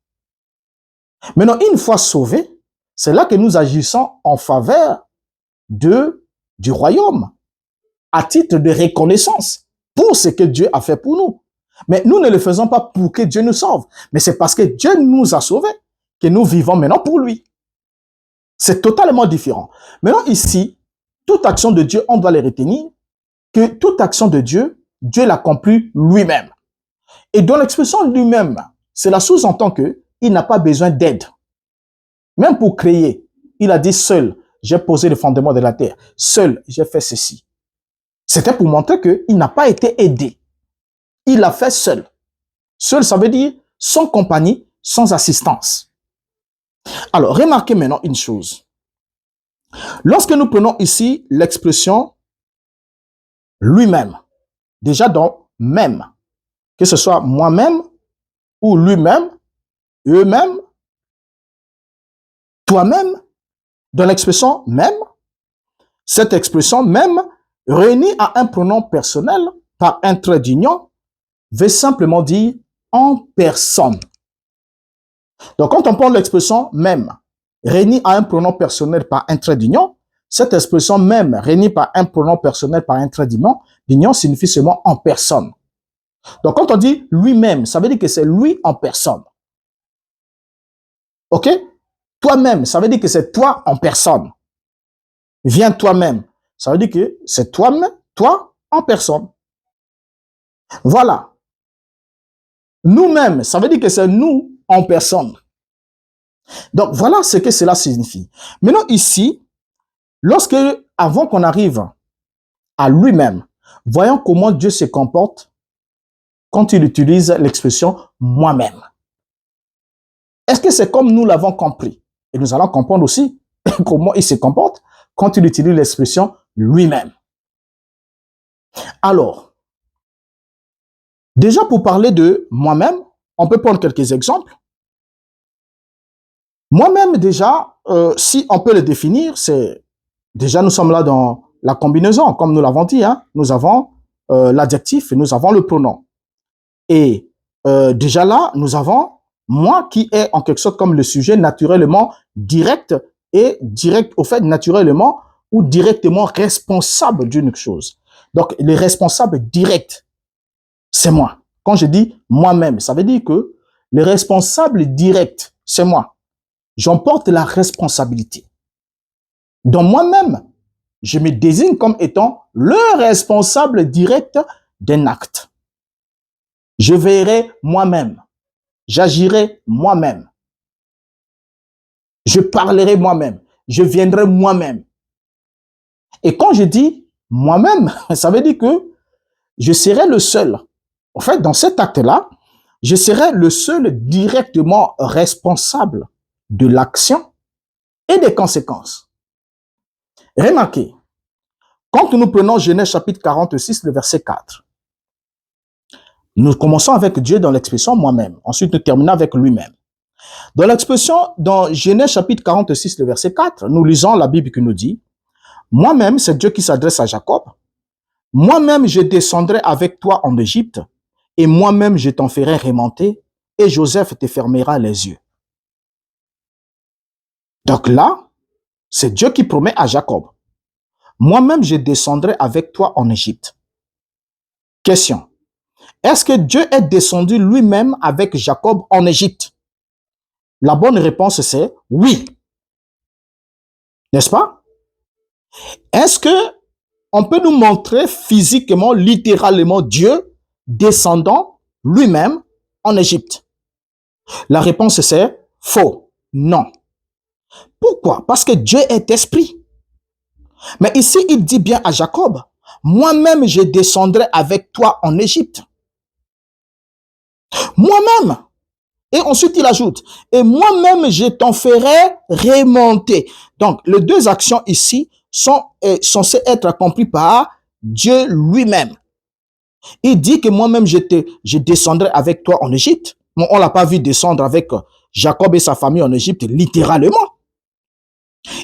Maintenant, une fois sauvés, c'est là que nous agissons en faveur du royaume, à titre de reconnaissance pour ce que Dieu a fait pour nous. Mais nous ne le faisons pas pour que Dieu nous sauve, mais c'est parce que Dieu nous a sauvés que nous vivons maintenant pour lui. C'est totalement différent. Maintenant, ici, toute action de Dieu, on doit les retenir, que toute action de Dieu, Dieu l'accomplit lui-même. Et dans l'expression lui-même, cela sous-entend qu'il n'a pas besoin d'aide. Même pour créer, il a dit seul, j'ai posé le fondement de la terre. Seul, j'ai fait ceci. C'était pour montrer qu'il n'a pas été aidé. Il l'a fait seul. Seul, ça veut dire sans compagnie, sans assistance. Alors, remarquez maintenant une chose. Lorsque nous prenons ici l'expression lui-même, déjà dans même, que ce soit moi-même ou lui-même, eux-mêmes, toi-même, dans l'expression même, cette expression même, réunie à un pronom personnel par un trait d'union, veut simplement dire en personne. Donc, quand on prend l'expression même, réunie à un pronom personnel par un trait d'union, cette expression même, réunie par un pronom personnel par un trait d'union, signifie seulement en personne. Donc, quand on dit lui-même, ça veut dire que c'est lui en personne. OK? Toi-même, ça veut dire que c'est toi en personne. Viens toi-même, ça veut dire que c'est toi-même, toi en personne. Voilà. Nous-mêmes, ça veut dire que c'est nous en personne. Donc, voilà ce que cela signifie. Maintenant, ici, avant qu'on arrive à lui-même, voyons comment Dieu se comporte quand il utilise l'expression moi-même. Est-ce que c'est comme nous l'avons compris? Et nous allons comprendre aussi comment il se comporte quand il utilise l'expression lui-même. Alors, déjà pour parler de moi-même, on peut prendre quelques exemples. Moi-même, déjà, si on peut le définir, c'est déjà nous sommes là dans la combinaison, comme nous l'avons dit, hein, nous avons l'adjectif et nous avons le pronom. Et déjà là, nous avons moi qui est en quelque sorte comme le sujet naturellement direct et direct, au fait, naturellement ou directement responsable d'une chose. Donc, les responsables directs, c'est moi. Quand je dis moi-même, ça veut dire que le responsable direct, c'est moi. J'emporte la responsabilité. Donc, moi-même, je me désigne comme étant le responsable direct d'un acte. Je verrai moi-même. J'agirai moi-même. Je parlerai moi-même. Je viendrai moi-même. Et quand je dis moi-même, ça veut dire que je serai le seul. En fait, dans cet acte-là, je serai le seul directement responsable de l'action et des conséquences. Remarquez, quand nous prenons Genèse chapitre 46, le verset 4, nous commençons avec Dieu dans l'expression moi-même. Ensuite, nous terminons avec lui-même. Dans l'expression, dans Genèse chapitre 46, le verset 4, nous lisons la Bible qui nous dit, moi-même, c'est Dieu qui s'adresse à Jacob, moi-même, je descendrai avec toi en Égypte, et moi-même, je t'en ferai remonter, et Joseph te fermera les yeux. Donc là, c'est Dieu qui promet à Jacob, moi-même, je descendrai avec toi en Égypte. Question, est-ce que Dieu est descendu lui-même avec Jacob en Égypte? La bonne réponse, c'est oui. N'est-ce pas? Est-ce que on peut nous montrer physiquement, littéralement, Dieu descendant lui-même en Égypte? La réponse, c'est faux. Non. Pourquoi? Parce que Dieu est esprit. Mais ici, il dit bien à Jacob, moi-même, je descendrai avec toi en Égypte. Moi-même. Et ensuite, il ajoute, et moi-même, je t'en ferai remonter. Donc, les deux actions ici sont censées être accomplies par Dieu lui-même. Il dit que moi-même, je descendrai avec toi en Égypte. Bon, on l'a pas vu descendre avec Jacob et sa famille en Égypte, littéralement.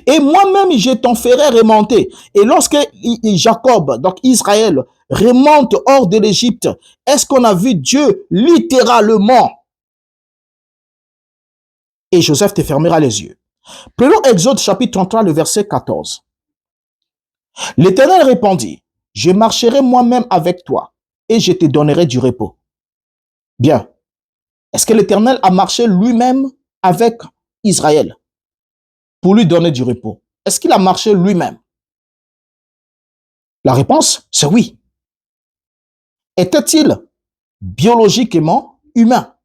Et moi-même, je t'en ferai remonter. Et lorsque Jacob, donc Israël, remonte hors de l'Égypte, est-ce qu'on a vu Dieu littéralement? Et Joseph te fermera les yeux. Prenons Exode chapitre 33, le verset 14. L'Éternel répondit, je marcherai moi-même avec toi et je te donnerai du repos. Bien. Est-ce que l'Éternel a marché lui-même avec Israël pour lui donner du repos? Est-ce qu'il a marché lui-même? La réponse, c'est oui. Était-il biologiquement humain?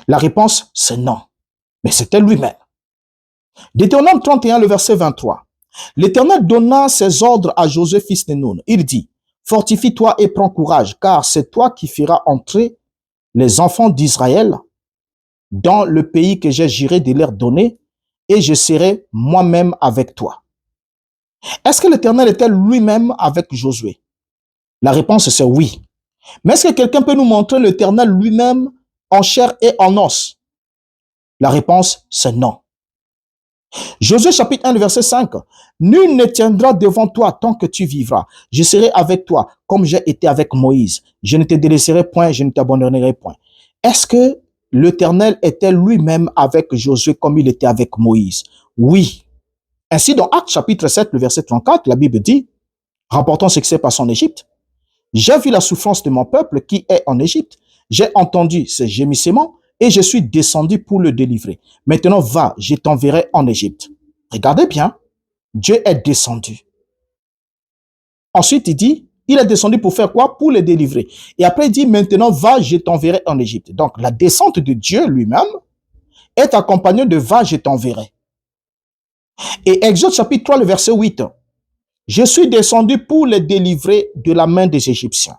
La réponse, c'est non. Mais c'était lui-même. Deutéronome 31, le verset 23. L'Éternel donna ses ordres à Josué, fils de Nun. Il dit, fortifie-toi et prends courage, car c'est toi qui feras entrer les enfants d'Israël dans le pays que j'ai juré de leur donner, et je serai moi-même avec toi. Est-ce que l'Éternel était lui-même avec Josué? La réponse c'est oui. Mais est-ce que quelqu'un peut nous montrer l'Éternel lui-même en chair et en os? La réponse c'est non. Josué chapitre 1, verset 5. Nul ne tiendra devant toi tant que tu vivras. Je serai avec toi comme j'ai été avec Moïse. Je ne te délaisserai point, je ne t'abandonnerai point. Est-ce que l'Éternel était lui-même avec Josué comme il était avec Moïse? Oui. Ainsi, dans Actes chapitre 7, le verset 34, la Bible dit, rapportant ce qui s'est passé en Égypte, j'ai vu la souffrance de mon peuple qui est en Égypte. J'ai entendu ses gémissements et je suis descendu pour le délivrer. Maintenant, va, je t'enverrai en Égypte. Regardez bien, Dieu est descendu. Ensuite, il dit, il est descendu pour faire quoi? Pour le délivrer. Et après, il dit, maintenant, va, je t'enverrai en Égypte. Donc, la descente de Dieu lui-même est accompagnée de va, je t'enverrai. Et Exode chapitre 3, le verset 8. Je suis descendu pour le délivrer de la main des Égyptiens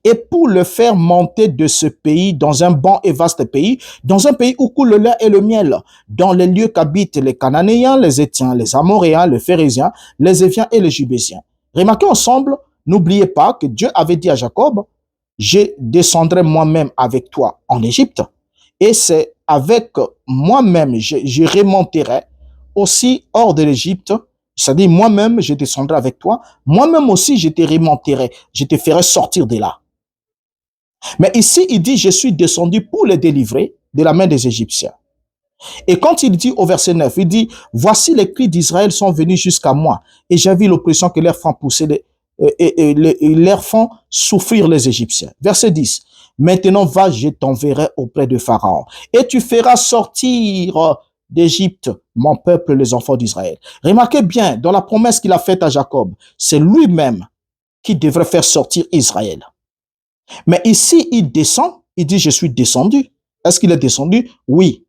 et pour le faire monter de ce pays dans un bon et vaste pays, dans un pays où coule le lait et le miel, dans les lieux qu'habitent les Cananéens, les Étiens, les Amoréens, les Phérésiens, les Éviens et les Jubésiens. Remarquez ensemble, n'oubliez pas que Dieu avait dit à Jacob, je descendrai moi-même avec toi en Égypte et c'est avec moi-même, je remonterai aussi hors de l'Égypte. C'est-à-dire, moi-même, je descendrai avec toi. Moi-même aussi, je te remonterai. Je te ferai sortir de là. Mais ici, il dit, je suis descendu pour les délivrer de la main des Égyptiens. Et quand il dit au verset 9, il dit, voici les cris d'Israël sont venus jusqu'à moi, et j'ai vu l'oppression que leur font pousser et leur font souffrir les Égyptiens. Verset 10, maintenant va, je t'enverrai auprès de Pharaon, et tu feras sortir d'Égypte mon peuple, les enfants d'Israël. Remarquez bien, dans la promesse qu'il a faite à Jacob, c'est lui-même qui devrait faire sortir Israël. Mais ici, il descend, il dit, je suis descendu. Est-ce qu'il est descendu? Oui.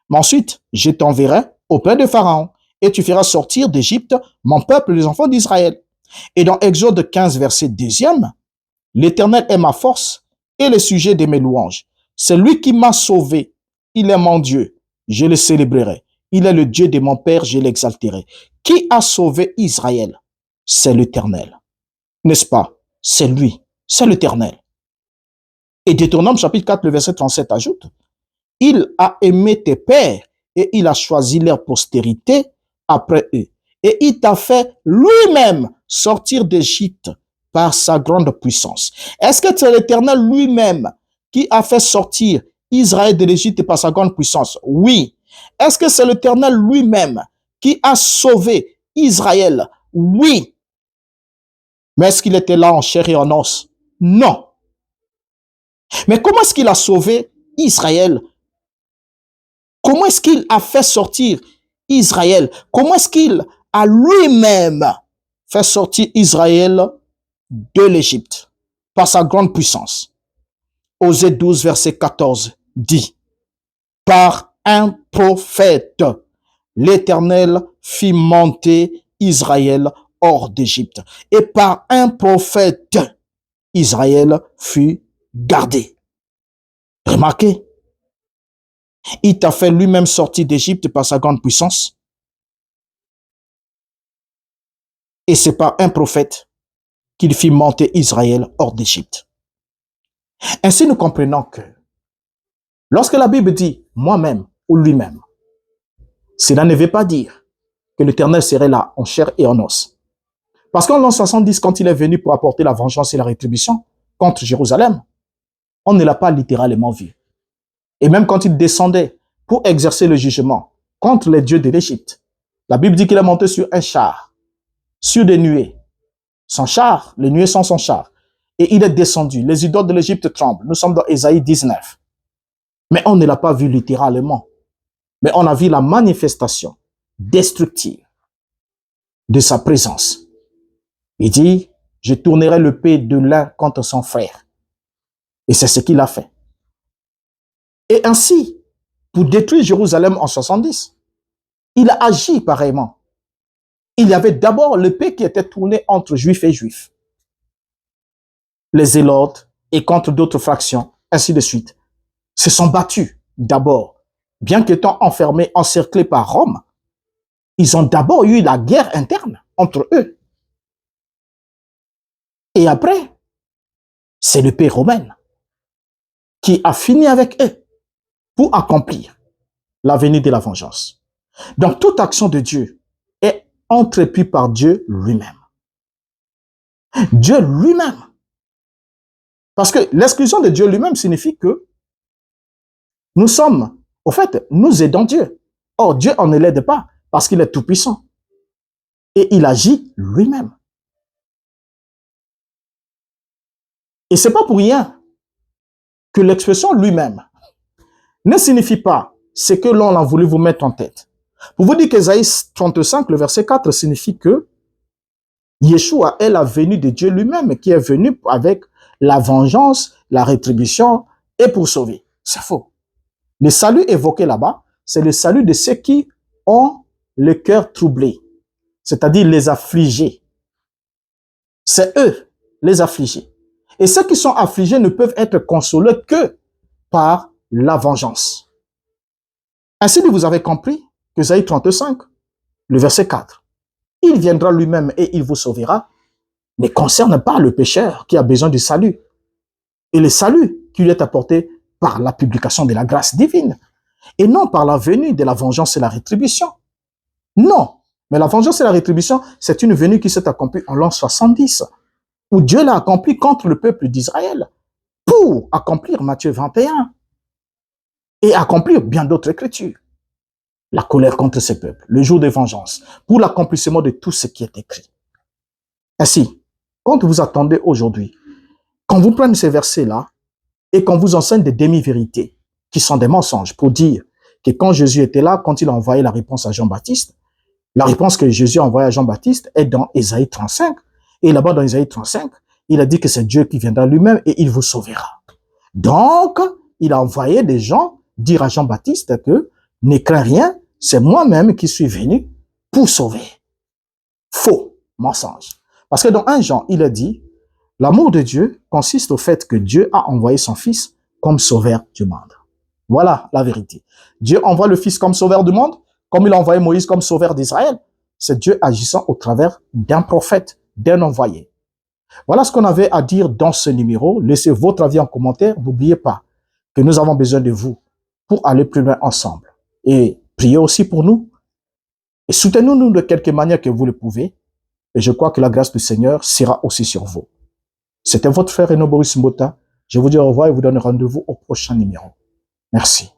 Mais ensuite, je t'enverrai auprès de Pharaon et tu feras sortir d'Égypte mon peuple, les enfants d'Israël. Et dans Exode 15, verset 2, l'Éternel est ma force et le sujet de mes louanges. C'est lui qui m'a sauvé. Il est mon Dieu. Je le célébrerai. Il est le Dieu de mon Père. Je l'exalterai. Qui a sauvé Israël? C'est l'Éternel. N'est-ce pas? C'est lui. C'est l'Éternel. Et Deutéronome chapitre 4, le verset 37 ajoute, il a aimé tes pères et il a choisi leur postérité après eux. Et il t'a fait lui-même sortir d'Égypte par sa grande puissance. Est-ce que c'est l'Éternel lui-même qui a fait sortir Israël de l'Égypte par sa grande puissance? Oui. Est-ce que c'est l'Éternel lui-même qui a sauvé Israël? Oui. Mais est-ce qu'il était là en chair et en os? Non. Mais comment est-ce qu'il a sauvé Israël? Comment est-ce qu'il a fait sortir Israël? Comment est-ce qu'il a lui-même fait sortir Israël de l'Égypte par sa grande puissance? Osée 12, verset 14 dit, par un prophète, l'Éternel fit monter Israël hors d'Égypte. Et par un prophète, Israël fut gardé. Remarquez, il t'a fait lui-même sortir d'Égypte par sa grande puissance. Et c'est par un prophète qu'il fit monter Israël hors d'Égypte. Ainsi, nous comprenons que lorsque la Bible dit moi-même ou lui-même, cela ne veut pas dire que l'Éternel serait là en chair et en os. Parce qu'en l'an 70, quand il est venu pour apporter la vengeance et la rétribution contre Jérusalem, on ne l'a pas littéralement vu. Et même quand il descendait pour exercer le jugement contre les dieux de l'Égypte, la Bible dit qu'il est monté sur un char, sur des nuées. Son char, les nuées sont son char. Et il est descendu. Les idoles de l'Égypte tremblent. Nous sommes dans Ésaïe 19. Mais on ne l'a pas vu littéralement. Mais on a vu la manifestation destructive de sa présence. Il dit, je tournerai l'épée de l'un contre son frère. Et c'est ce qu'il a fait. Et ainsi, pour détruire Jérusalem en 70, il a agi pareillement. Il y avait d'abord l'épée qui était tournée entre juifs et juifs. Les zélotes et contre d'autres fractions, ainsi de suite, se sont battus d'abord. Bien qu'étant enfermés, encerclés par Rome, ils ont d'abord eu la guerre interne entre eux. Et après, c'est l'épée romaine qui a fini avec eux pour accomplir la venue de la vengeance. Donc, toute action de Dieu est entreprise par Dieu lui-même. Dieu lui-même. Parce que l'exclusion de Dieu lui-même signifie que nous sommes, au fait, nous aidons Dieu. Or, Dieu, on ne l'aide pas parce qu'il est tout-puissant. Et il agit lui-même. Et c'est pas pour rien que l'expression lui-même ne signifie pas ce que l'on a voulu vous mettre en tête. Pour vous dire qu'Ésaïe 35, le verset 4, signifie que Yeshua est la venue de Dieu lui-même qui est venu avec la vengeance, la rétribution et pour sauver. C'est faux. Le salut évoqué là-bas, c'est le salut de ceux qui ont le cœur troublé, c'est-à-dire les affligés. C'est eux, les affligés. Et ceux qui sont affligés ne peuvent être consolés que par la vengeance. Ainsi, vous avez compris que Ésaïe 35, le verset 4, il viendra lui-même et il vous sauvera, ne concerne pas le pécheur qui a besoin du salut. Et le salut qui lui est apporté par la publication de la grâce divine. Et non par la venue de la vengeance et la rétribution. Non. Mais la vengeance et la rétribution, c'est une venue qui s'est accomplie en l'an 70, où Dieu l'a accomplie contre le peuple d'Israël. pour accomplir Matthieu 21 et accomplir bien d'autres écritures. La colère contre ce peuple, le jour de vengeance, pour l'accomplissement de tout ce qui est écrit. Ainsi, quand vous attendez aujourd'hui, quand vous prenez ces versets-là et qu'on vous enseigne des demi-vérités, qui sont des mensonges, pour dire que quand Jésus était là, quand il a envoyé la réponse à Jean-Baptiste, la réponse que Jésus a envoyée à Jean-Baptiste est dans Ésaïe 35. Et là-bas, dans Ésaïe 35, il a dit que c'est Dieu qui viendra lui-même et il vous sauvera. Donc, il a envoyé des gens dire à Jean-Baptiste que ne crains rien, c'est moi-même qui suis venu pour sauver. Faux, mensonge. Parce que dans 1 Jean, il a dit, l'amour de Dieu consiste au fait que Dieu a envoyé son Fils comme sauveur du monde. Voilà la vérité. Dieu envoie le Fils comme sauveur du monde, comme il a envoyé Moïse comme sauveur d'Israël. C'est Dieu agissant au travers d'un prophète, d'un envoyé. Voilà ce qu'on avait à dire dans ce numéro. Laissez votre avis en commentaire. N'oubliez pas que nous avons besoin de vous pour aller plus loin ensemble. Et priez aussi pour nous. Et soutenez-nous de quelque manière que vous le pouvez. Et je crois que la grâce du Seigneur sera aussi sur vous. C'était votre frère Eno Boris Mbota. Je vous dis au revoir et vous donne rendez-vous au prochain numéro. Merci.